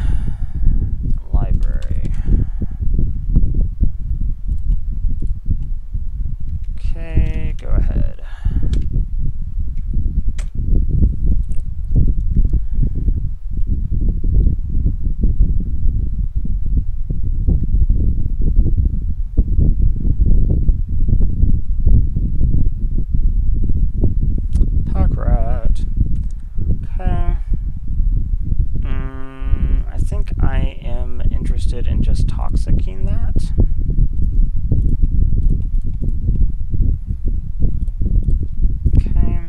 library. Okay, go ahead. Pack Rat. Okay. I think I am interested in just toxicking that. Okay.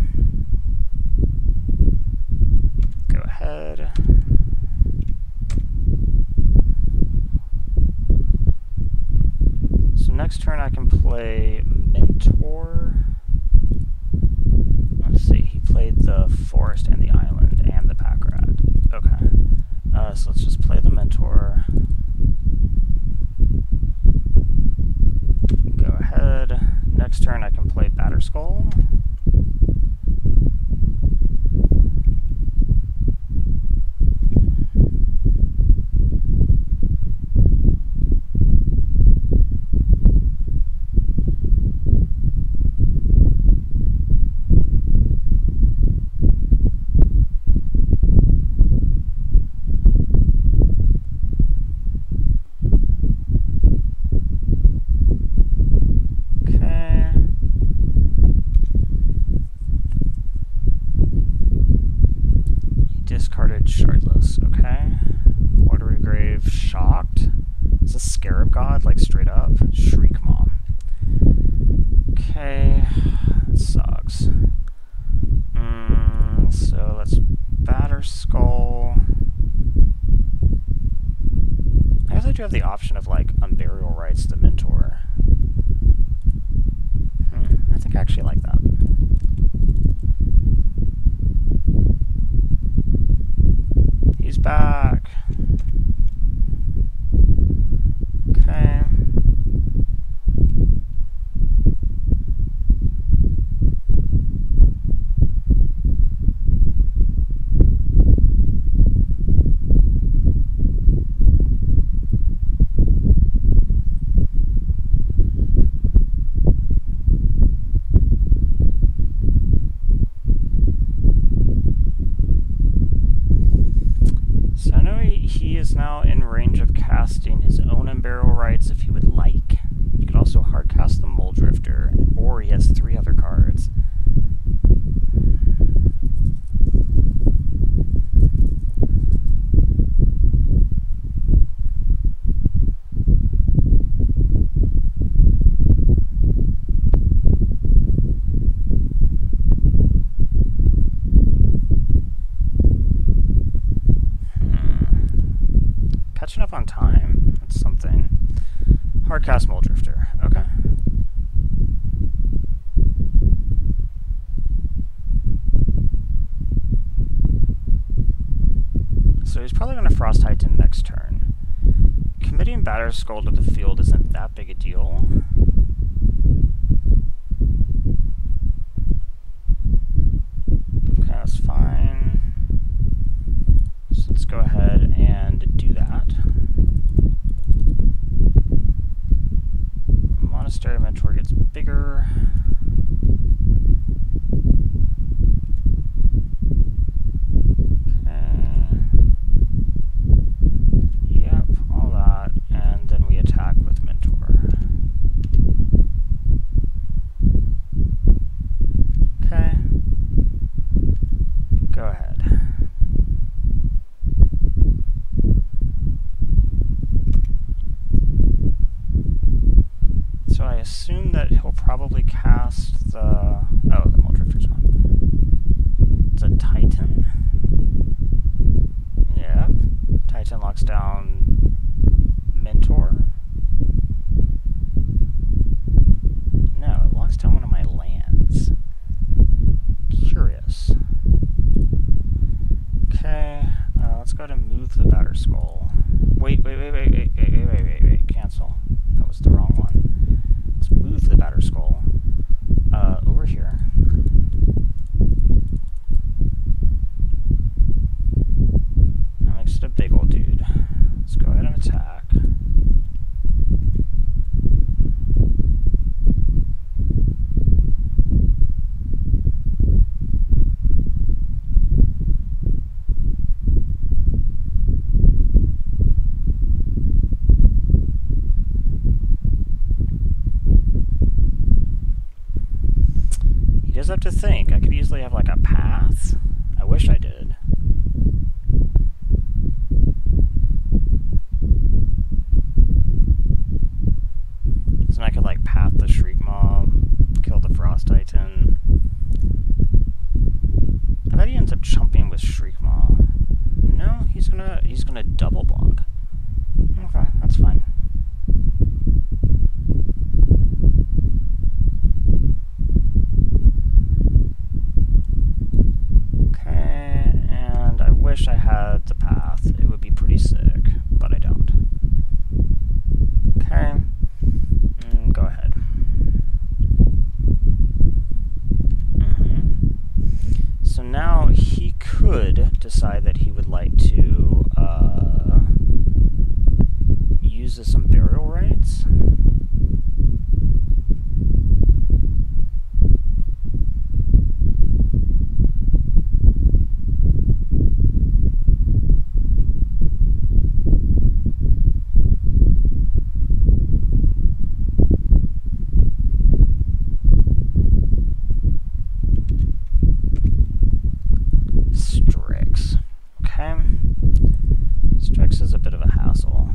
Go ahead. So next turn I can play Mentor. Let's see, he played the Forest and the Island and the Pack Rat. Okay. So let's just play the Mentor. Go ahead. Next turn I can play Batterskull. Discarded Shardless, okay. Watery Grave, Shocked. Is this Scarab God, like straight up? Shriek Maw. Okay, that sucks. So let's Batterskull. I guess I do have the option of like Unburial Rites to Mentor. I think I actually like that. He's back. Okay. He is now in range of casting his own Unburial Rites if he would like. You could also hard cast the Mole Drifter, or he has 3 other cards. Catching up on time. That's something. Hardcast Mole Drifter. Okay. So he's probably going to Frost Titan next turn. Committing Batterskull to the field isn't that big a deal. Okay, that's fine. So let's go ahead and do that. Monastery Mentor gets bigger. Okay. Yep, all that. And then we attack with Mentor. Okay. Go ahead. So I assume that he'll probably cast the... Oh, the Mole Drifter's on. It's a Titan. Yep. Titan locks down Mentor. No, it locks That was the wrong one. Let's move the Batterskull over here. That makes it a big old dude. Let's go ahead and attack. He does have to think. I could easily have like a path. I wish I did. So I could like path the Shriekmaw, kill the Frost Titan. I bet he ends up chumping with Shriekmaw. No, he's gonna double block. Okay, that's fine. Okay, and I wish I had the path. It would be pretty sick, but I don't. Okay. Go ahead. So now he could decide that he would like to use some burial rites. Strix is a bit of a hassle.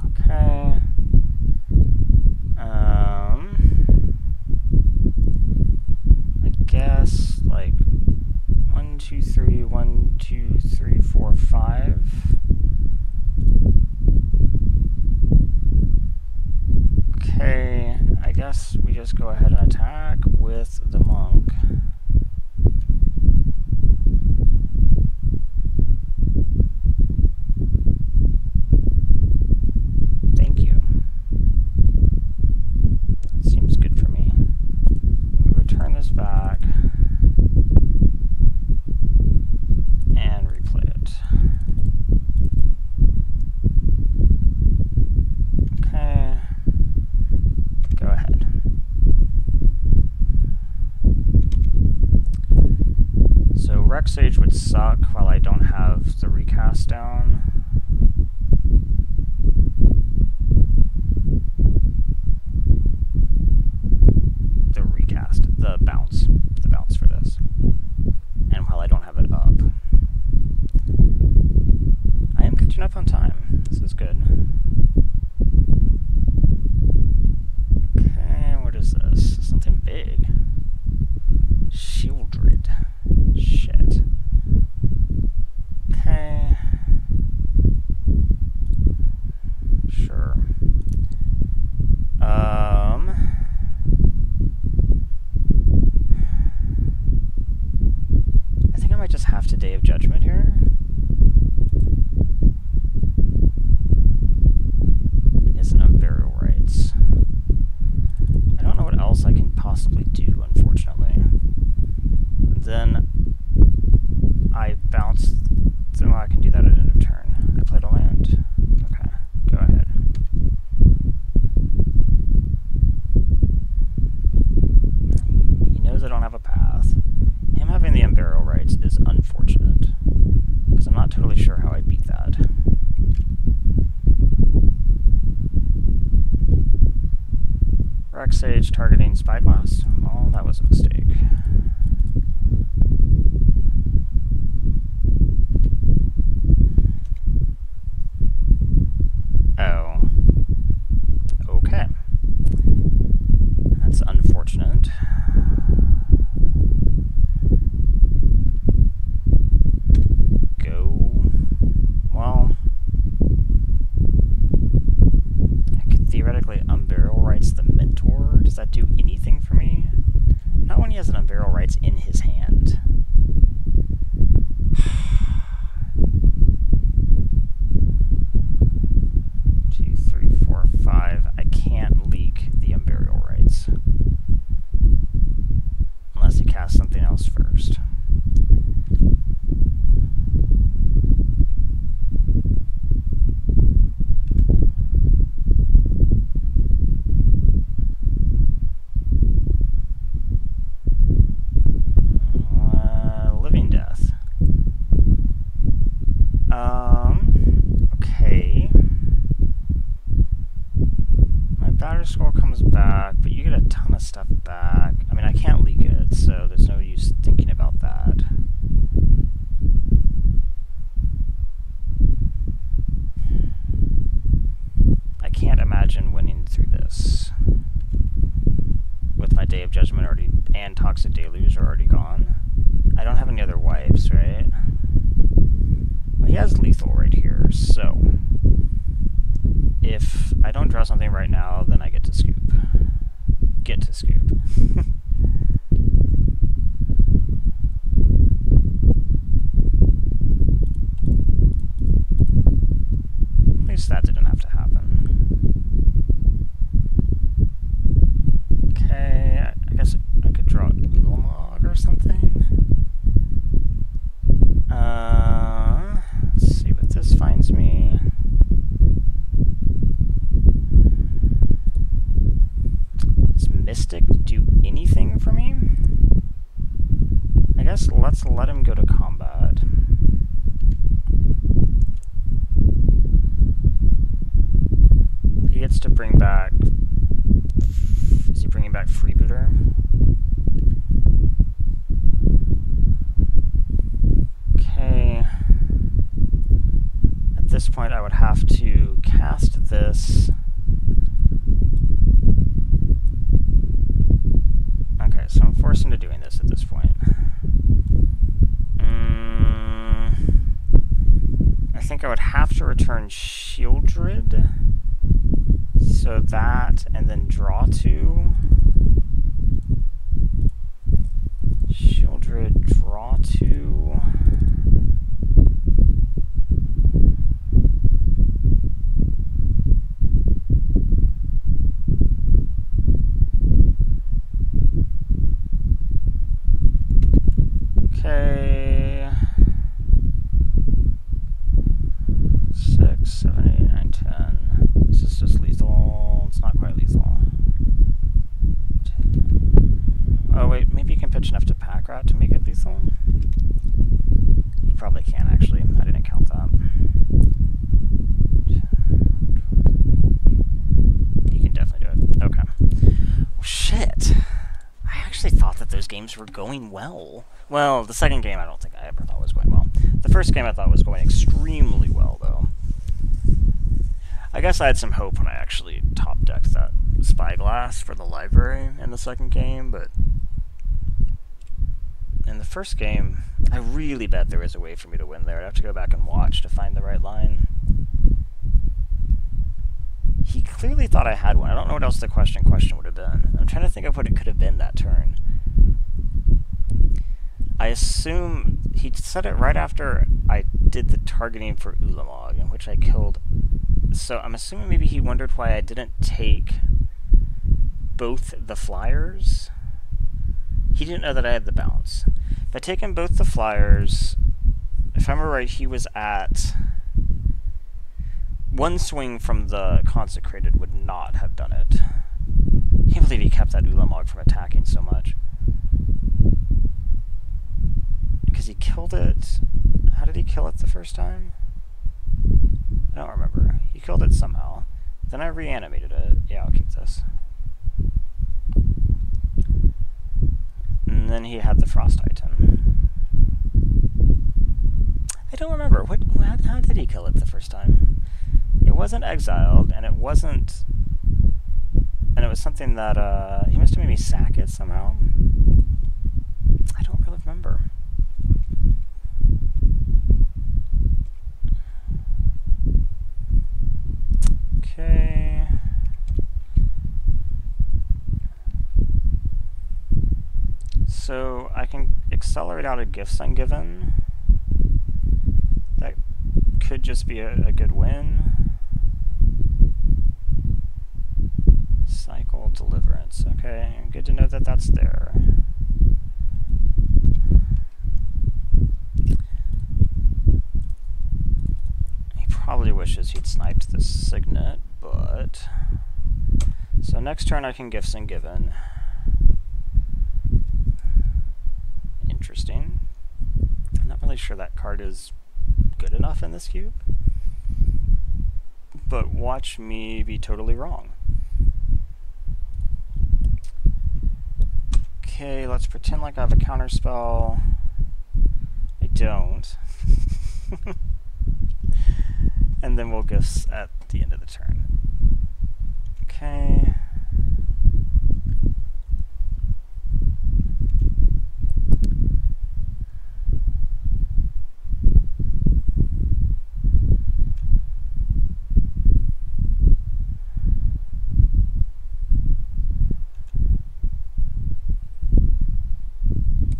Okay. I guess like 1, 2, 3, 1, 2, 3, 4, 5. Okay, I guess we just go ahead and attack with the monk. Thank you. That seems good for me. We return this back and replay it. Okay. Go ahead. So Rexage would suck while I don't have the recast down. The bounce for this. And while I don't have it up. I am catching up on time. This is good. Okay, what is this? Something big. Shieldred. Shit. Okay. Sure. I think I might just have to Day of Judgment here. Isn't a burial rites. I don't know what else I can possibly do, unfortunately. Then I bounce. So I can do that at end of turn. I played a land. Okay, go ahead. He knows I don't have a path. Him having the Unburial Rites is unfortunate, because I'm not totally sure how I beat that. Rexage targeting Spyglass? Well, that was a mistake. Oh. Okay. That's unfortunate. Well, I could theoretically Unburial Rites the Mentor. Does that do anything for me? Not when imagine winning through this. With my Day of Judgment already, and Toxic Deluge are already gone. I don't have any other wipes, right? Well, he has lethal right here, so if I don't draw something right now, then I get to scoop. Get to scoop. At least that didn't have to happen. Okay, I guess I could draw Ulamog or something. Let's see what this finds me. Does Mystic do anything for me? I guess let's let him go to combat. He gets to bring back... Is he bringing back Freebooter? Okay. At this point, I would have to cast this. Okay, so I'm forced into doing this at this point. I think I would have to return Shieldred. So that, and then draw 2. Shieldred, draw 2. Okay. 6, 7, 8, 9, 10. This is just lethal. It's not quite lethal. Oh wait, maybe you can pitch enough to Pack Rat to make it lethal? You probably can, actually. I didn't count that. You can definitely do it. Okay. Well, shit. I actually thought that those games were going well. Well, the second game I don't think I ever thought was going well. The first game I thought was going extremely well, though. I guess I had some hope when I actually top-decked that Spyglass for the library in the second game, but in the first game, I really bet there was a way for me to win there. I'd have to go back and watch to find the right line. He clearly thought I had one. I don't know what else the question would have been. I'm trying to think of what it could have been that turn. I assume he said it right after I did the targeting for Ulamog, in which I killed. So I'm assuming maybe he wondered why I didn't take both the flyers. He didn't know that I had the bounce. If I'd taken both the flyers, if I remember right, he was at one swing from the Consecrated would not have done it. I can't believe he kept that Ulamog from attacking so much. Because he killed it... How did he kill it the first time? I don't remember. He killed it somehow. Then I reanimated it. Yeah, I'll keep this. And then he had the Frost Titan. I don't remember. How did he kill it the first time? It wasn't exiled, and it wasn't... And it was something that, he must have made me sack it somehow. I don't really remember. Okay. So I can accelerate out of Gifts Ungiven. That could just be a good win. Cycle Deliverance. Okay, good to know that that's there. He probably wishes he'd sniped the Signet, but... So next turn I can Gifts Ungiven. Interesting. I'm not really sure that card is good enough in this cube. But watch me be totally wrong. Okay, let's pretend like I have a counterspell. I don't. And then we'll Gifts at the end of the turn. Okay.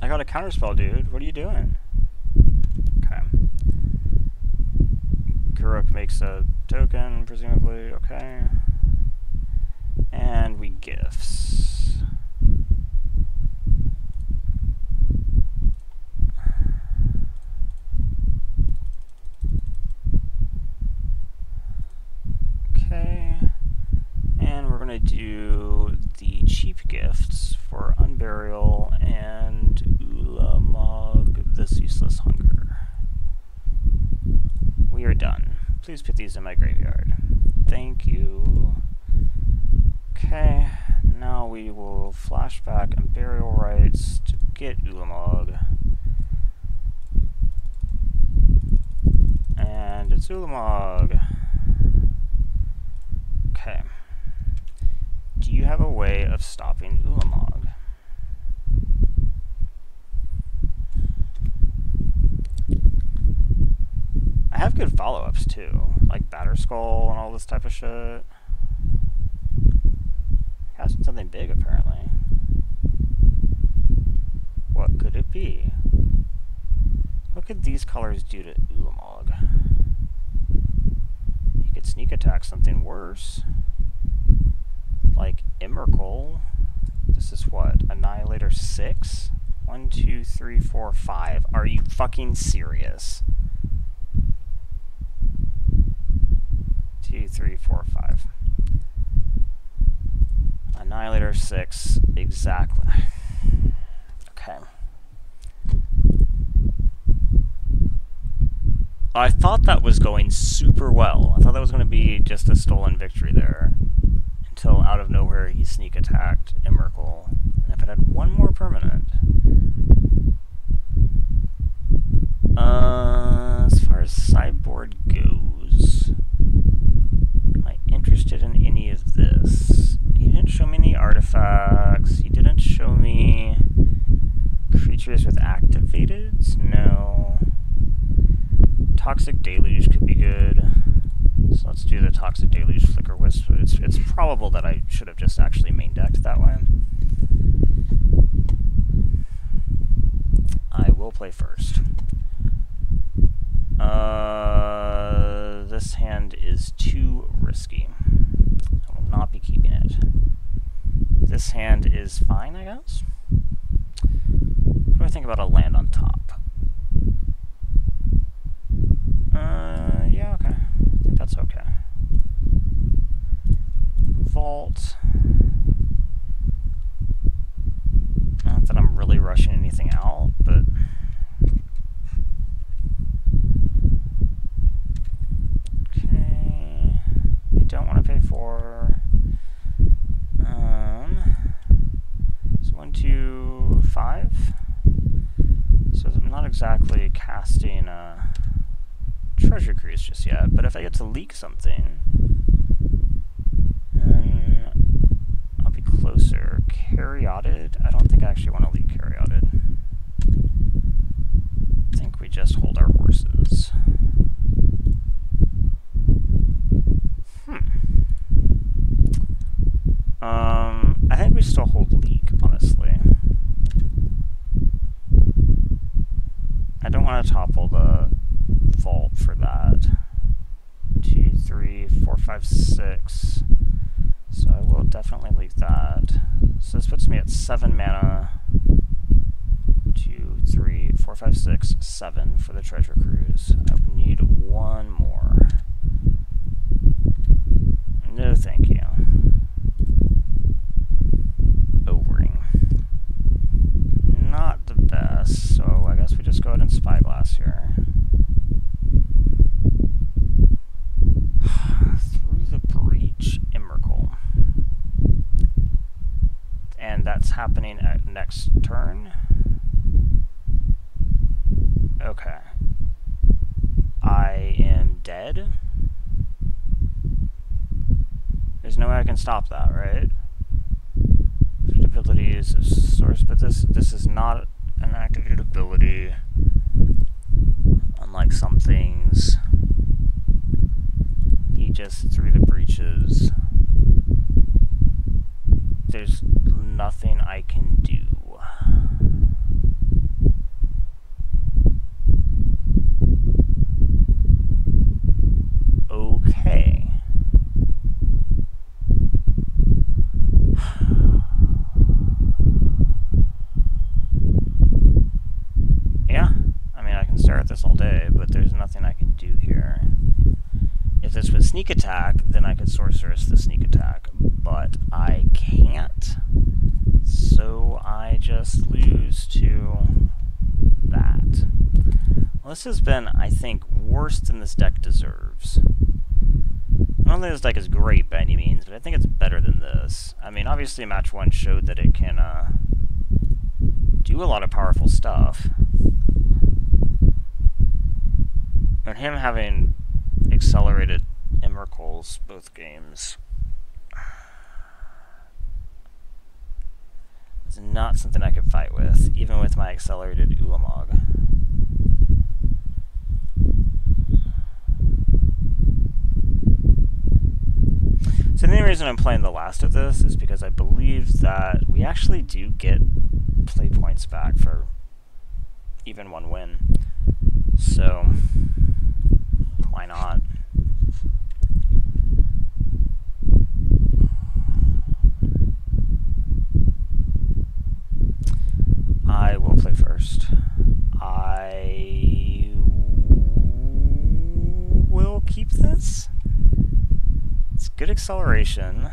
I got a counterspell, dude. What are you doing? Okay. Kuruk makes a token, presumably. Okay. And we gifts. Okay. And we're going to do the cheap gifts for Unburial and Ulamog, the Ceaseless Hunger. We are done. Please put these in my graveyard. Thank you. Okay, now we will flashback and burial rites to get Ulamog. And it's Ulamog. Okay. Do you have a way of stopping Ulamog? I have good follow-ups too, like Batterskull and all this type of shit. Has something big apparently. What could it be? What could these colors do to Ulamog? You could sneak attack something worse. Like Emrakul. This is what? Annihilator 6? 1, 2, 3, 4, 5. Are you fucking serious? 2, 3, 4, 5. Annihilator 6. Exactly. Okay. I thought that was going super well. I thought that was going to be just a stolen victory there. Until out of nowhere he sneak attacked Emrakul. And if it had one more permanent. As far as sideboard goes, am I interested in any of this? He didn't show me any artifacts. He didn't show me creatures with activateds. No. Toxic Deluge could be good. So let's do the Toxic Deluge Flicker Wisp. It's probable that I should have just actually main decked that way. I will play first. This hand is too risky. I will not be keeping it. This hand is fine, I guess. What do I think about a land on top? Yeah, okay. I think that's okay. Vault. Not that I'm really rushing anything out, but... Okay. I don't want to pay for... So 1, 2, 5. So I'm not exactly casting a Treasure Cruise just yet, but if I get to leak something, then I'll be closer. Caryatid? I don't think I actually want to leak Caryatid. I think we just hold our horses. I think we still hold leak, honestly. I don't want to topple the vault for that. 2, 3, 4, 5, 6. So I will definitely leak that. So this puts me at 7 mana. 2, 3, 4, 5, 6, 7 for the Treasure Cruise. I would need one more. No, thank you. O-ring. Not the best, so I guess we just go ahead and Spyglass here. Through the Breach, Emrakul. And that's happening at next turn. Okay. I am dead. There's no way I can stop that, right? Abilities of source, but this is not an activated ability. Unlike some things, he just threw the breaches. There's nothing I can do. Okay. Yeah, I mean, I can stare at this all day, but there's nothing I can do here. If this was sneak attack, then I could sorceress the sneak attack, but I can't, so I just lose to that. Well, this has been, I think, worse than this deck deserves. I don't think this deck is great by any means, but I think it's better than this. I mean, obviously match 1 showed that it can do a lot of powerful stuff. And him having accelerated Emrakul's both games is not something I could fight with, even with my accelerated Ulamog. So the only reason I'm playing the last of this is because I believe that we actually do get play points back for even 1 win. So why not? I will play first. I will keep this. It's good acceleration,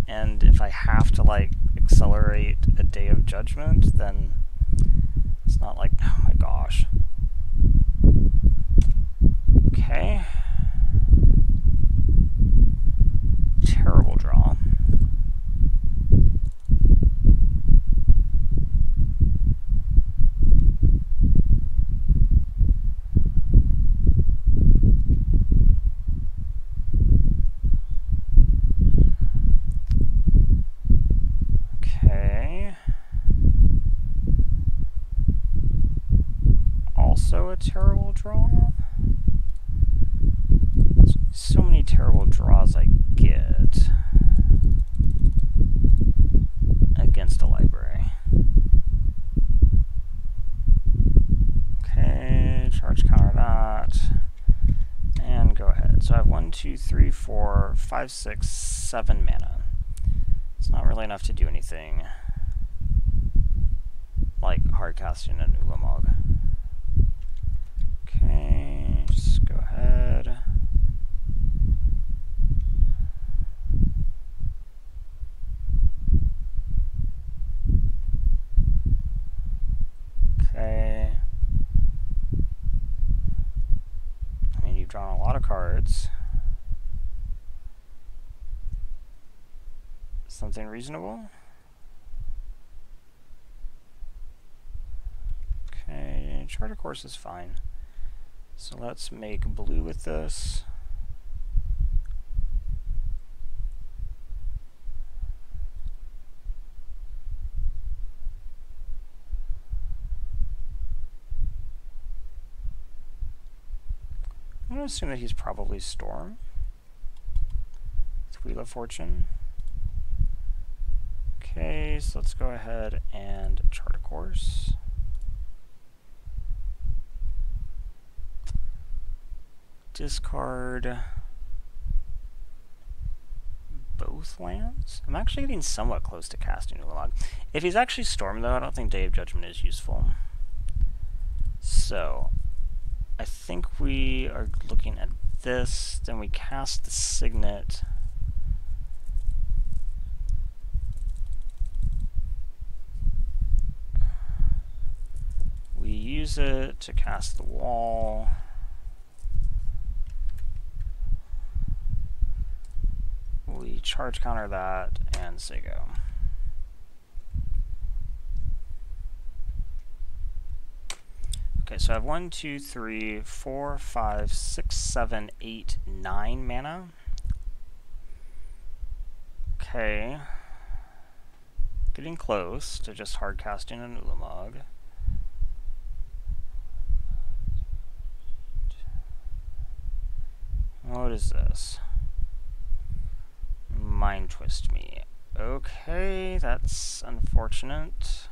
and if I have to like accelerate a Day of Judgment, then it's not like, oh my gosh. Okay. Terrible draw. Also a terrible draw. So many terrible draws I get against a library. Okay, charge counter that, and go ahead. So I have 1, 2, 3, 4, 5, 6, 7 mana. It's not really enough to do anything like hard casting an Ulamog. Okay, just go ahead. Okay. I mean, you've drawn a lot of cards. Something reasonable? Okay, Chart of Course is fine. So let's make blue with this. I'm going to assume that he's probably Storm with Wheel of Fortune. Okay, so let's go ahead and Chart a Course. Discard both lands. I'm actually getting somewhat close to casting Ulamog. If he's actually Storm, though, I don't think Day of Judgment is useful. So I think we are looking at this, then we cast the Signet. We use it to cast the wall. We charge counter that and say go. Okay, so I have 1, 2, 3, 4, 5, 6, 7, 8, 9 mana. Okay. Getting close to just hardcasting an Ulamog. What is this? Mind Twist me. Okay, that's unfortunate.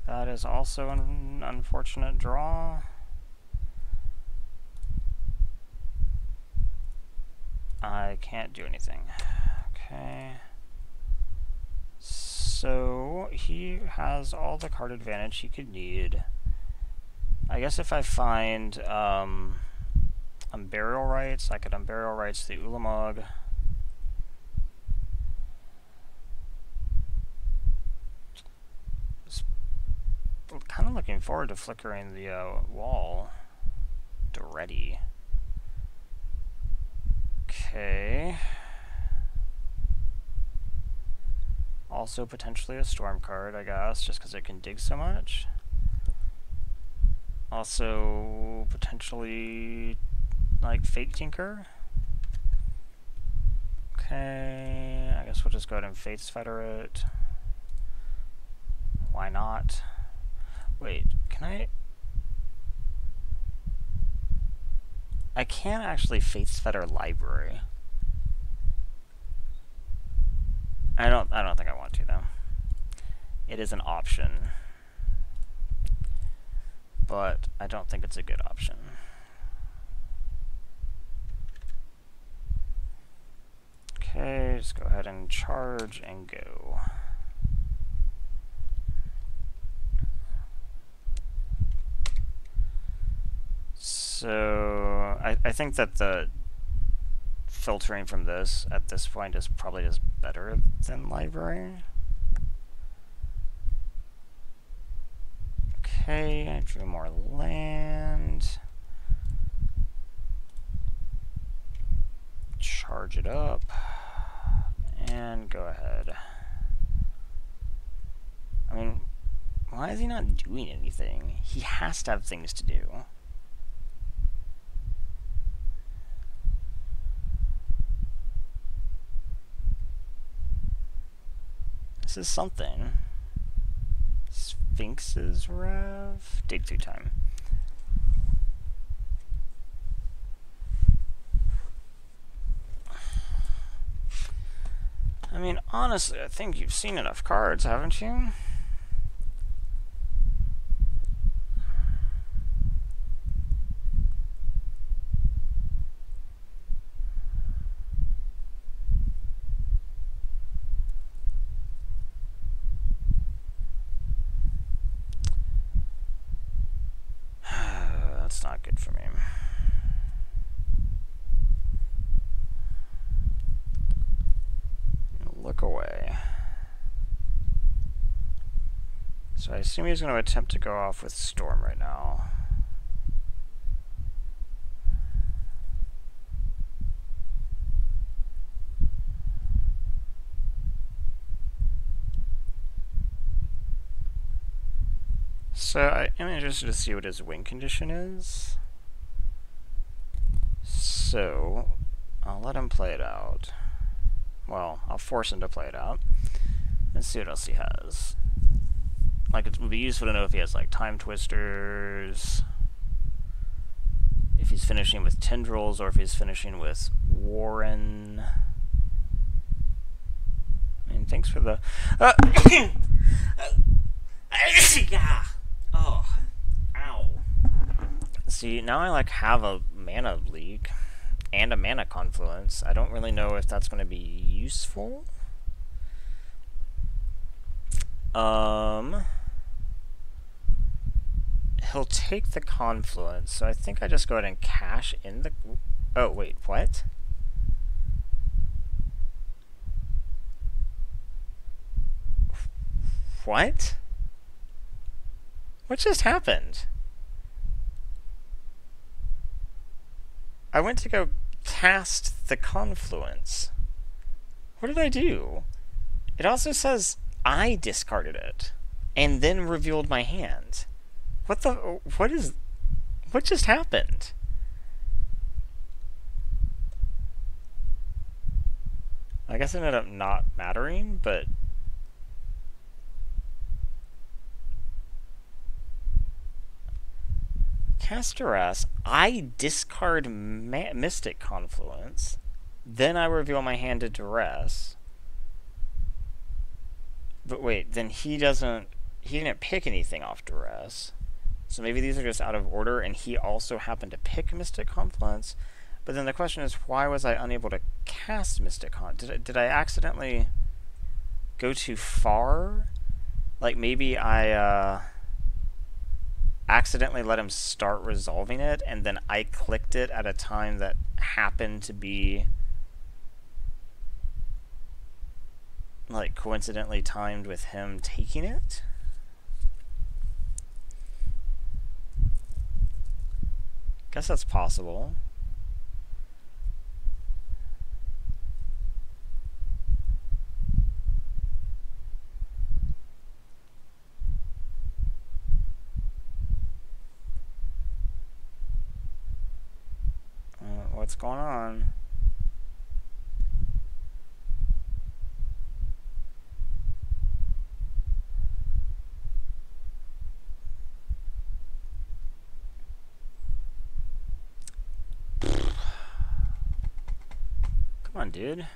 That is also an unfortunate draw. I can't do anything. Okay. So, he has all the card advantage he could need. I guess if I find Unburial Rites, I could Unburial Rites the Ulamog. Kind of looking forward to flickering the wall to ready. Okay. Also potentially a storm card, I guess, just because it can dig so much. Also potentially like Fate Tinker. Okay, I guess we'll just go ahead and Fates Fetter it. Why not? Wait, can I can't actually Fates Fetter Library. I don't think I want to though. It is an option, but I don't think it's a good option. Okay, just go ahead and charge and go. So I think that the filtering from this at this point is probably just better than library. Okay, I drew more land. Charge it up and go ahead. I mean, why is he not doing anything? He has to have things to do. This is something. Sphinx's Rev? Dig through time. I mean, honestly, I think you've seen enough cards, haven't you? That's not good for me. Look away. So I assume he's going to attempt to go off with Storm right now. So I am interested to see what his win condition is. So I'll let him play it out. Well, I'll force him to play it out and see what else he has. Like, it would be useful to know if he has like Time Twisters, if he's finishing with Tendrils, or if he's finishing with Warren. I mean, thanks for the yeah. Oh, ow. See, now I like have a mana leak and a mana confluence. I don't really know if that's going to be useful. He'll take the confluence, so I think I just go ahead and cash in the... Oh, wait, what? What? What just happened? I went to go cast the confluence. What did I do? It also says I discarded it and then revealed my hand. What just happened? I guess it ended up not mattering, but cast Duress. I discard Mystic Confluence. Then I reveal my hand to Duress. But wait, then he didn't pick anything off Duress. So maybe these are just out of order, and he also happened to pick Mystic Confluence. But then the question is, why was I unable to cast Mystic Confluence? Did I accidentally go too far? Like maybe I accidentally let him start resolving it, and then I clicked it at a time that happened to be like coincidentally timed with him taking it? Guess that's possible. What's going on? Come on, dude.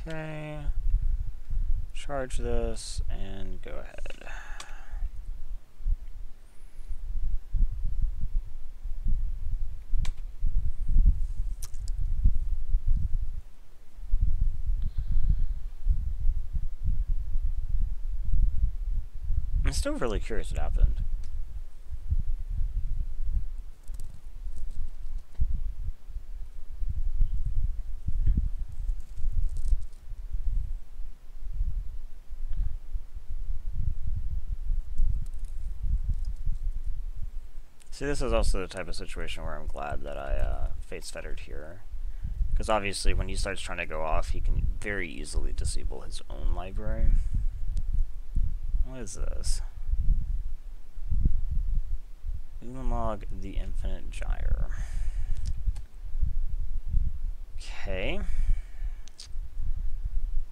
Okay. Charge this and go ahead. I'm still really curious what happened. See, this is also the type of situation where I'm glad that I Fates Fettered here. Because obviously when he starts trying to go off, he can very easily disable his own library. What is this? Ulamog the Infinite Gyre. Okay.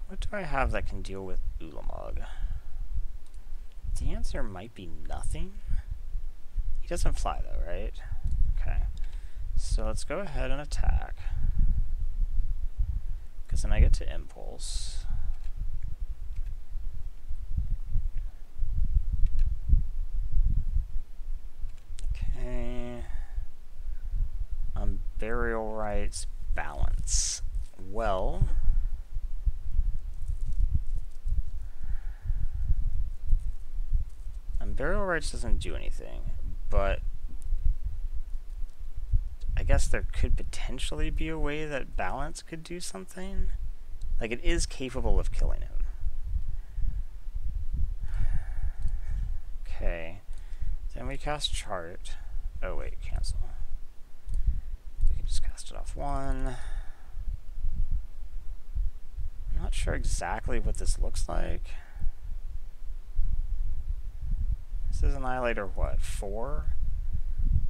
What do I have that can deal with Ulamog? The answer might be nothing. He doesn't fly though, right? Okay. So let's go ahead and attack. Because then I get to Impulse. Okay. Burial Rites, Balance. Well, Burial Rites doesn't do anything, but I guess there could potentially be a way that Balance could do something. Like, it is capable of killing him. Okay. Then we cast Chart. Oh wait, cancel. We can just cast it off one. I'm not sure exactly what this looks like. This is Annihilator, what, 4?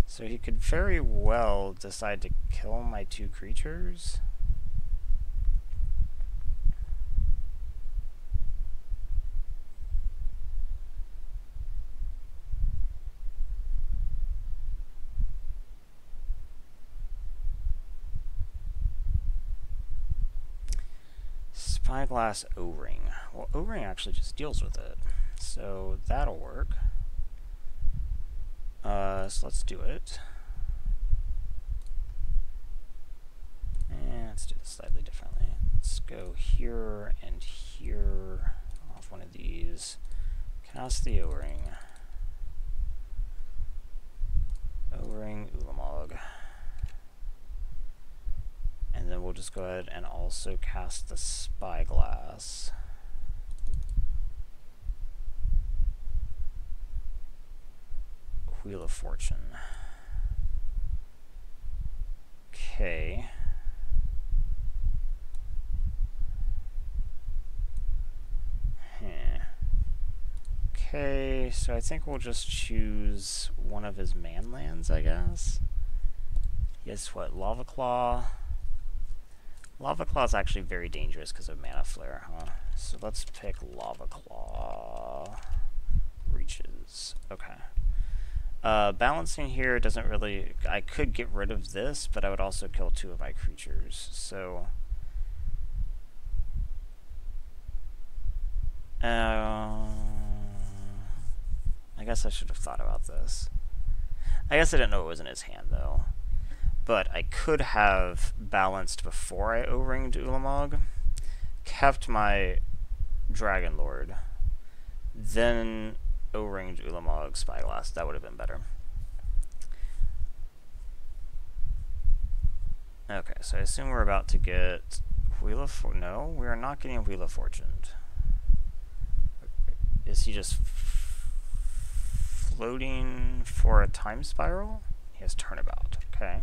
So he could very well decide to kill my 2 creatures. Spyglass O-Ring. Well, O-Ring actually just deals with it, so that'll work. So let's do it. And let's do this slightly differently. Let's go here and here, off one of these. Cast the O-Ring. O-Ring, Ulamog. And then we'll just go ahead and also cast the Spyglass. Wheel of Fortune. Okay. Okay, so I think we'll just choose one of his man lands, I guess. He has what, Lava Claw? Lava Claw is actually very dangerous because of Mana Flare, huh? So let's pick Lava Claw. Reaches. Okay. Balancing here doesn't really... I could get rid of this, but I would also kill 2 of my creatures, so... I guess I should have thought about this. I guess I didn't know it was in his hand, though. But I could have balanced before I O-ringed Ulamog, kept my Dragon Lord, then O-ringed Ulamog Spyglass. That would have been better. Okay, so I assume we're about to get Wheel of Fortune. No, we are not getting a Wheel of Fortune. Is he just floating for a time spiral? He has Turnabout. Okay.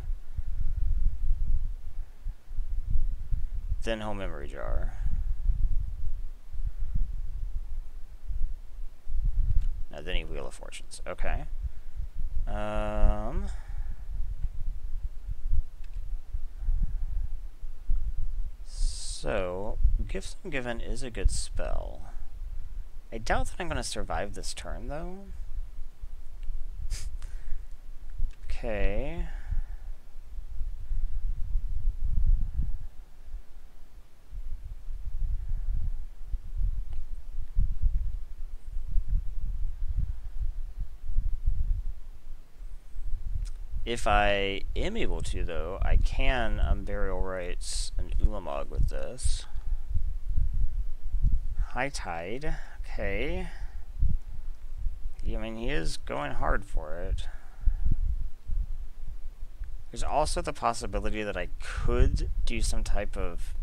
Then he'll Memory Jar. Now then he Wheel of Fortunes. Okay. So, Gifts Ungiven is a good spell. I doubt that I'm going to survive this turn, though. Okay. If I am able to, though, I can Burial Rites an Ulamog with this. High Tide. Okay. I mean, he is going hard for it. There's also the possibility that I could do some type of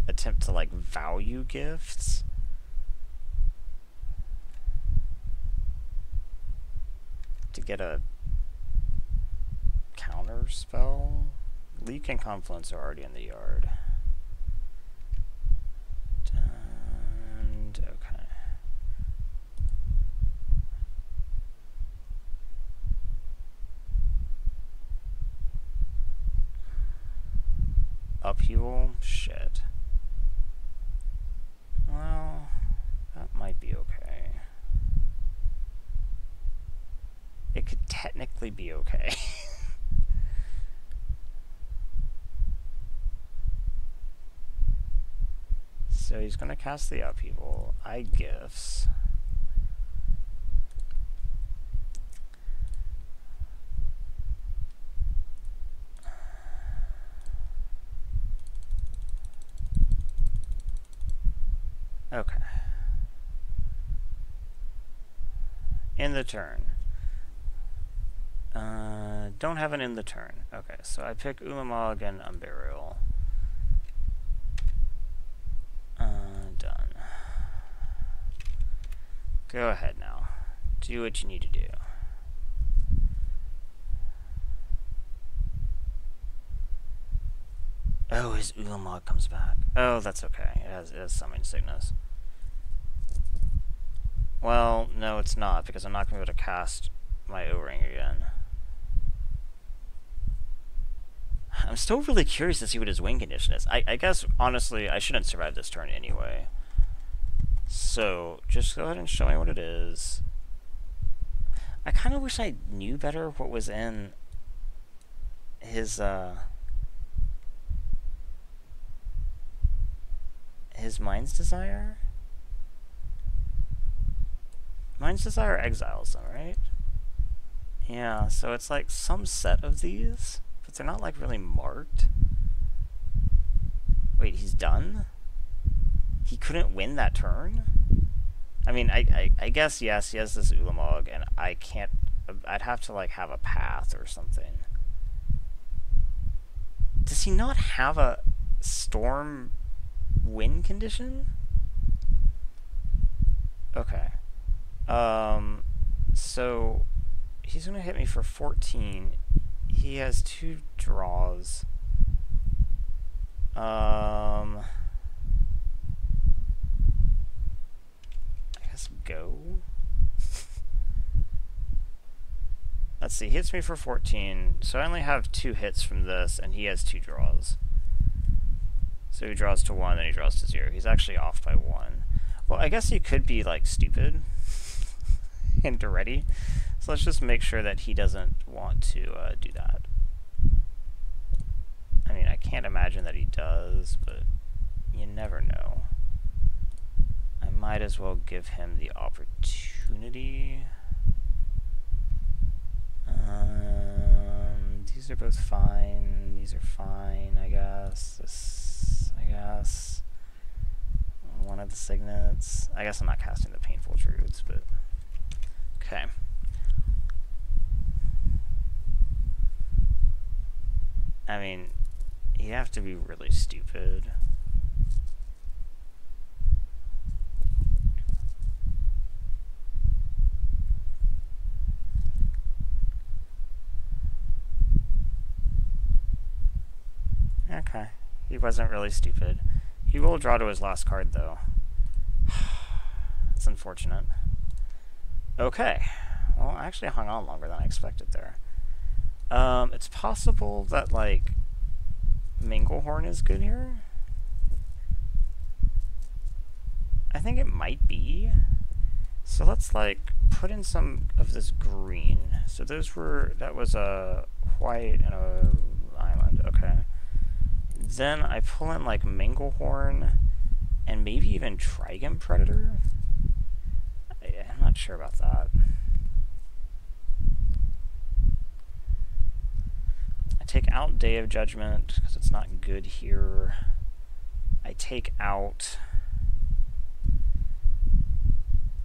attempt to, like, value gifts. To get a counter spell. Leak and Confluence are already in the yard. And okay. Upheaval? Shit. Well, that might be okay. It could technically be okay. So he's going to cast the Upheaval. I Gifts. Okay. In the turn. Don't have an in the turn. Okay, so I pick Ulamog and Unburial. Done. Go ahead now. Do what you need to do. Oh, his Ulamog comes back. Oh, that's okay. It has Summon Sickness. Well, no, it's not, because I'm not going to be able to cast my O-Ring again. I'm still really curious to see what his win condition is. I guess, honestly, I shouldn't survive this turn anyway. So, just go ahead and show me what it is. I kind of wish I knew better what was in his Mind's Desire? Mind's Desire exiles them, right? Yeah, so it's like some set of these, but they're not like really marked. Wait, he's done? He couldn't win that turn? I mean, I guess, yes, he has this Ulamog, and I can't... I'd have to, like, have a path or something. Does he not have a storm win condition? Okay. So he's gonna hit me for 14. He has 2 draws. I guess go. Let's see, he hits me for 14, so I only have 2 hits from this, and he has 2 draws. So he draws to 1, then he draws to 0. He's actually off by 1. Well, I guess he could be, like, stupid and ready. So let's just make sure that he doesn't want to do that. I mean, I can't imagine that he does, but you never know. I might as well give him the opportunity. These are both fine. These are fine, I guess. I guess. One of the signets. I guess I'm not casting the Painful Truths, but... Okay. I mean, you have to be really stupid. Okay. He wasn't really stupid. He will draw to his last card, though. That's unfortunate. Okay. Well, I actually hung on longer than I expected there. It's possible that, like, Minglehorn is good here. I think it might be. So let's, like, put in some of this green. So that was a white and a island. Okay. Then I pull in, like, Minglehorn and maybe even Trigon Predator. I'm not sure about that. I take out Day of Judgment because it's not good here. I take out...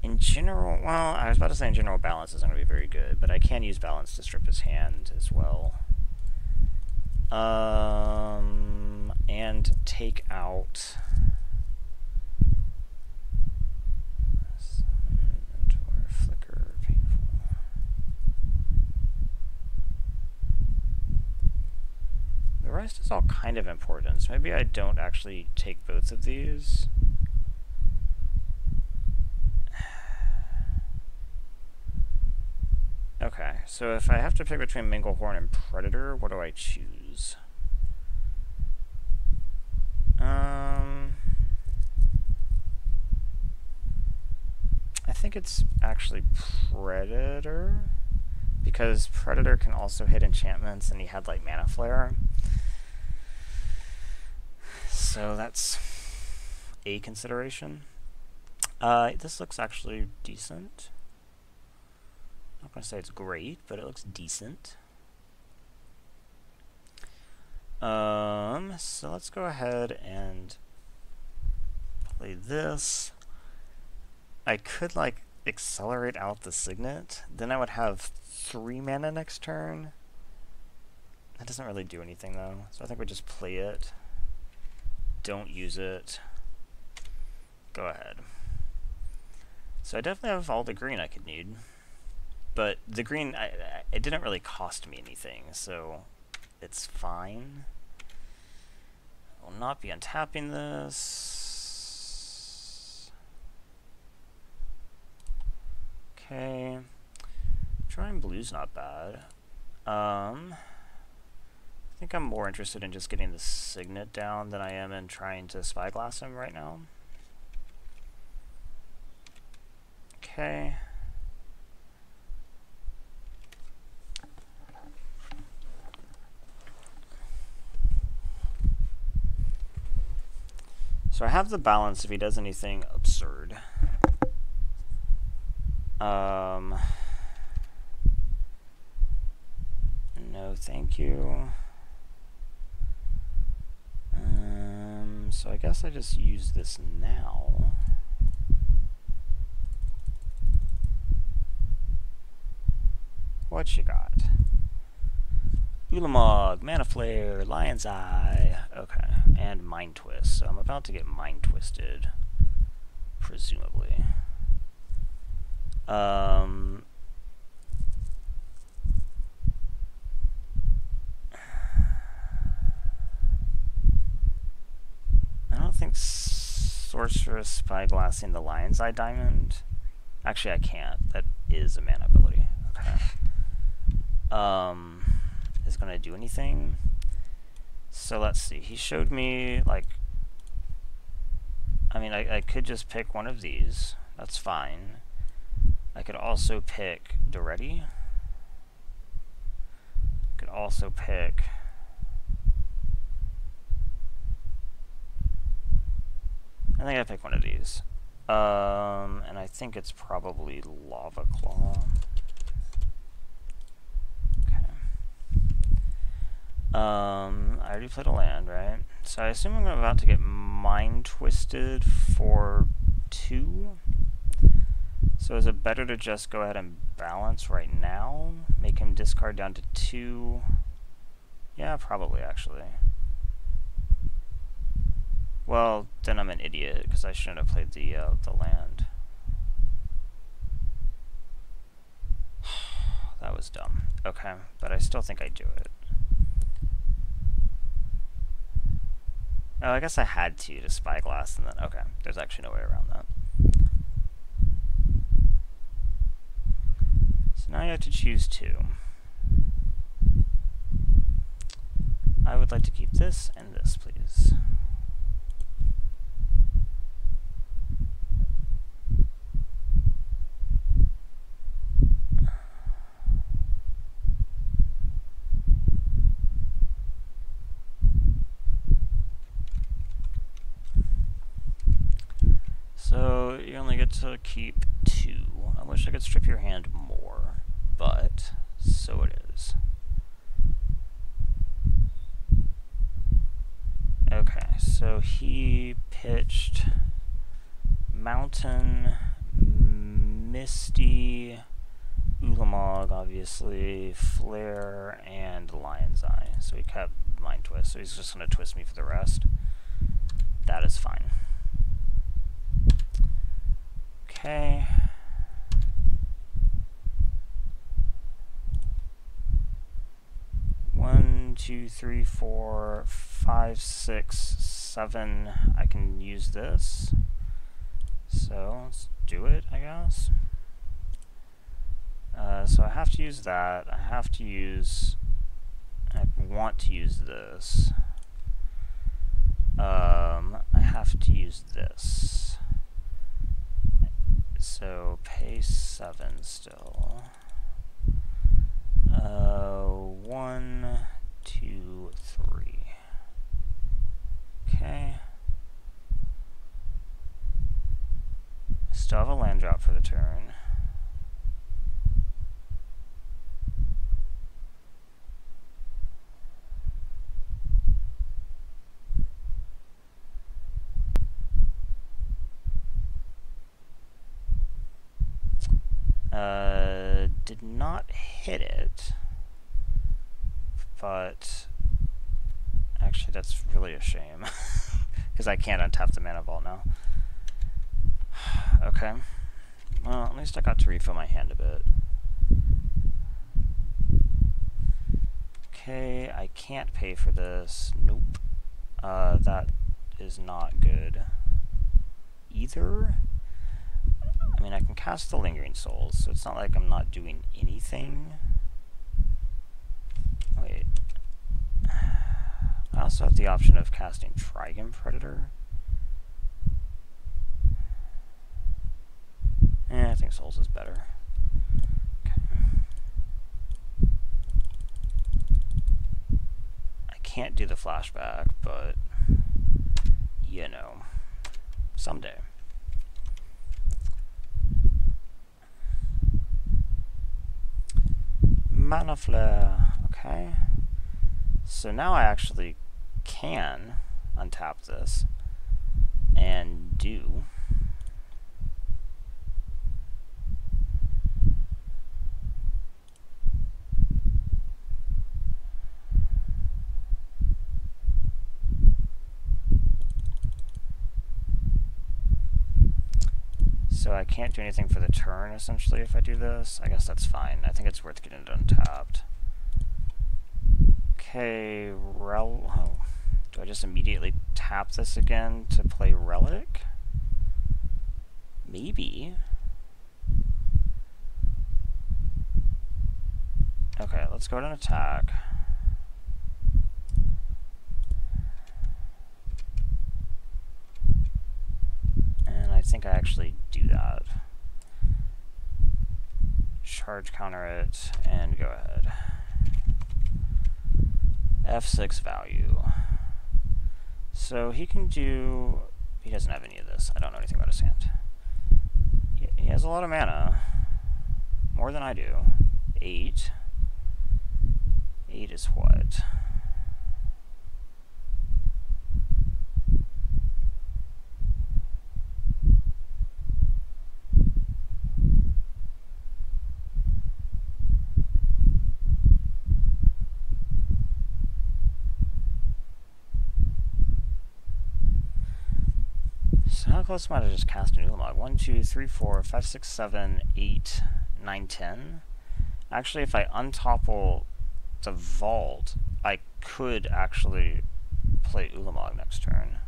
In general, well, I was about to say in general balance isn't going to be very good, but I can use balance to strip his hand as well. And take out... Mentor, Flicker, Painful. The rest is all kind of important, so maybe I don't actually take both of these. Okay, so if I have to pick between Minglehorn and Predator, what do I choose? I think it's actually Predator, because Predator can also hit enchantments, and he had, like, Mana Flare. So that's a consideration. This looks actually decent. I'm not going to say it's great, but it looks decent. So let's go ahead and play this. I could, like, accelerate out the Signet. Then I would have 3 mana next turn. That doesn't really do anything, though. So I think we just play it. Don't use it. Go ahead. So I definitely have all the green I could need. But the green, it didn't really cost me anything, so it's fine. I will not be untapping this. Okay. Drawing blue's not bad. I think I'm more interested in just getting the Signet down than I am in trying to Spyglass him right now. Okay. So I have the balance if he does anything absurd. No, thank you. So I guess I just use this now. What you got? Ulamog, Mana Flare, Lion's Eye, okay, and Mind Twist. So I'm about to get Mind Twisted, presumably. think Sorceress Spyglassing the Lion's Eye Diamond. Actually, I can't. That is a mana ability. Okay. Is gonna do anything. So let's see. He showed me, like, I mean, I could just pick one of these. That's fine. I could also pick Doretti. Could also pick I think I pick one of these. And I think it's probably Lava Claw. Okay. I already played a land, right? So I assume I'm about to get Mind Twisted for 2. So is it better to just go ahead and balance right now? Make him discard down to 2? Yeah, probably, actually. Well, then I'm an idiot, because I shouldn't have played the land. That was dumb. Okay, but I still think I do it. Oh, I guess I had to Spyglass, and then, okay, there's actually no way around that. So now you have to choose 2. I would like to keep this and this, please. So you only get to keep 2. I wish I could strip your hand more, but so it is. Okay, so he pitched Mountain, Misty, Ulamog, obviously, Flare, and Lion's Eye. So he kept Mind Twist, so he's just going to twist me for the rest. That is fine. Okay. One, 2, 3, 4, 5, 6, 7. I can use this. So let's do it, I guess. So I have to use that. I have to use. I want to use this. I have to use this. So pay 7 still. 1, 2, 3. Okay. Still have a land drop for the turn. Did not hit it, but actually that's really a shame because I can't untap the mana vault now. Okay, well at least I got to refill my hand a bit. Okay, I can't pay for this. Nope. That is not good either. I mean, I can cast the Lingering Souls, so it's not like I'm not doing anything. Wait. I also have the option of casting Trigem Predator. I think Souls is better. Okay. I can't do the flashback, but, you know, someday. Mana Flare, okay. So now I actually can untap this and do so I can't do anything for the turn, essentially, if I do this. I guess that's fine. I think it's worth getting it untapped. Okay, do I just immediately tap this again to play Relic? Maybe. Okay, let's go to an attack. And I think I actually do that. Charge counter it, and go ahead. F6 value. So he can do... He doesn't have any of this. I don't know anything about his hand. He has a lot of mana. More than I do. 8. 8 is what? So how close am I to just cast an Ulamog? 1, 2, 3, 4, 5, 6, 7, 8, 9, 10. Actually, if I untopple the vault, I could actually play Ulamog next turn.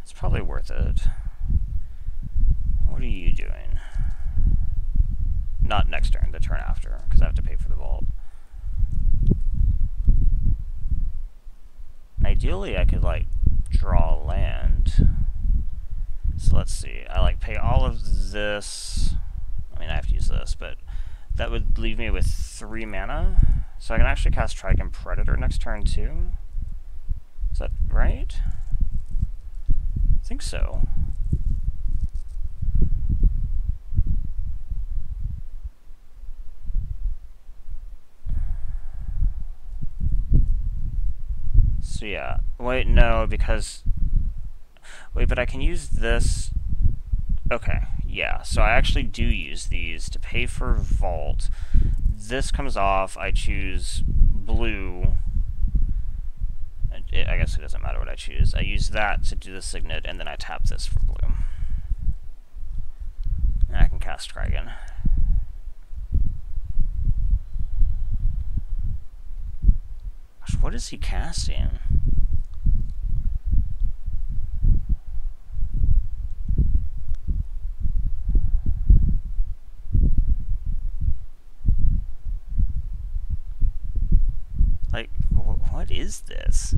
It's probably worth it. What are you doing? Not next turn, the turn after, because I have to pay for the vault. Ideally, I could, like, draw land. So let's see. I, like, pay all of this. I mean, I have to use this, but that would leave me with 3 mana. So I can actually cast Trigon Predator next turn, too. Is that right? I think so. So yeah. Wait, no, because... Wait, but I can use this... Okay, yeah. So I actually do use these to pay for Vault. This comes off, I choose blue. I guess it doesn't matter what I choose. I use that to do the Signet, and then I tap this for blue. And I can cast Trigon. Gosh, what is he casting? Like, what is this?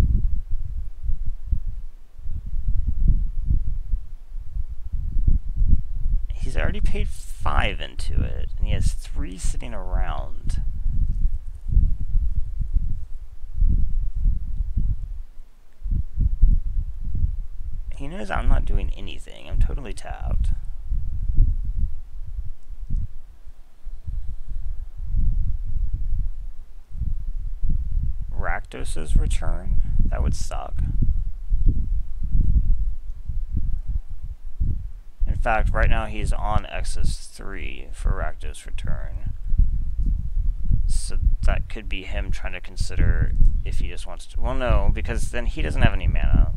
He's already paid 5 into it, and he has 3 sitting around. He knows I'm not doing anything. I'm totally tapped. Rakdos's return? That would suck. In fact, right now he's on Exus 3 for Rakdos return. So that could be him trying to consider if he just wants to... Well, no, because then he doesn't have any mana.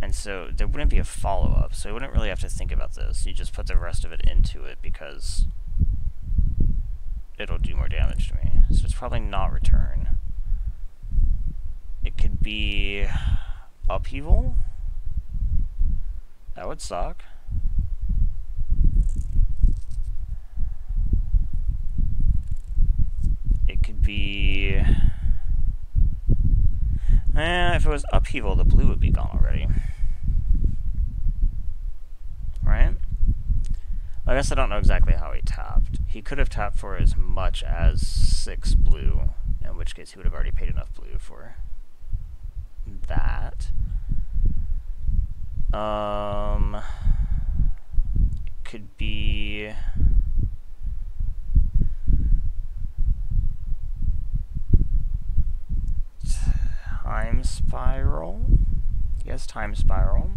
And so there wouldn't be a follow-up, so he wouldn't really have to think about this. You just put the rest of it into it because it'll do more damage to me. So it's probably not return. It could be Upheaval. That would suck. It could be... if it was Upheaval, the blue would be gone already. Right? I guess I don't know exactly how he tapped. He could have tapped for as much as 6 blue, in which case he would have already paid enough blue for that. It could be... Time Spiral? Yes, Time Spiral.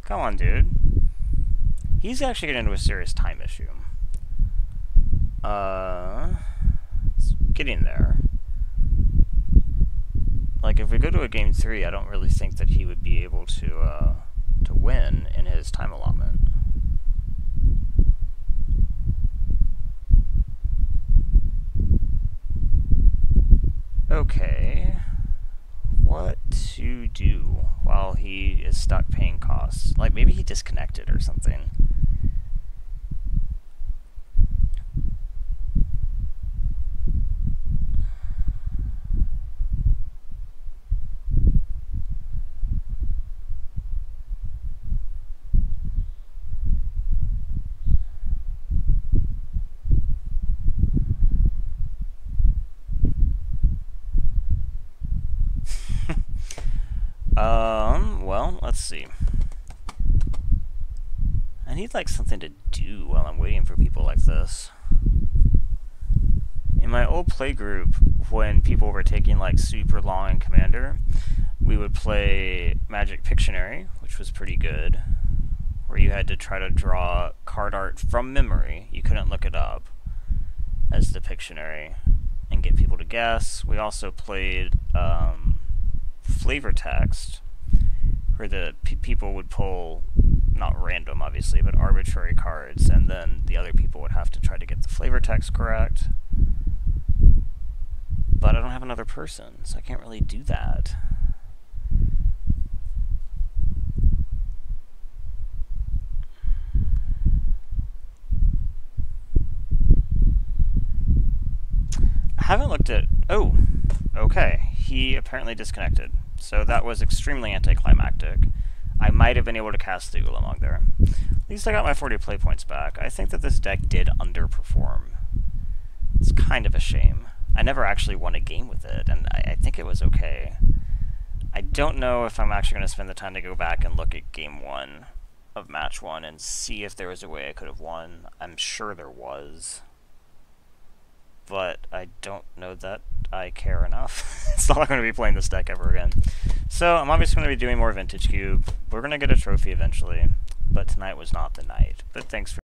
Come on, dude. He's actually getting into a serious time issue. It's getting there. Like, if we go to a game 3, I don't really think that he would be able to win in his time allotment. Okay. What to do while he is stuck paying costs? Like, maybe he disconnected or something. Well, let's see. I need, like, something to do while I'm waiting for people like this. In my old playgroup, when people were taking, like, super long in Commander, we would play Magic Pictionary, which was pretty good, where you had to try to draw card art from memory. You couldn't look it up as the Pictionary and get people to guess. We also played Flavor Text, where the people would pull, not random obviously, but arbitrary cards, and then the other people would have to try to get the flavor text correct. But I don't have another person, so I can't really do that. I haven't looked at... Oh, okay. He apparently disconnected. So that was extremely anticlimactic. I might have been able to cast the Ulamog there. At least I got my 40 play points back. I think that this deck did underperform. It's kind of a shame. I never actually won a game with it, and I think it was okay. I don't know if I'm actually going to spend the time to go back and look at game 1 of match 1 and see if there was a way I could have won. I'm sure there was. But I don't know that I care enough. It's not going to be playing this deck ever again. So I'm obviously going to be doing more Vintage Cube. We're going to get a trophy eventually, but tonight was not the night. But thanks for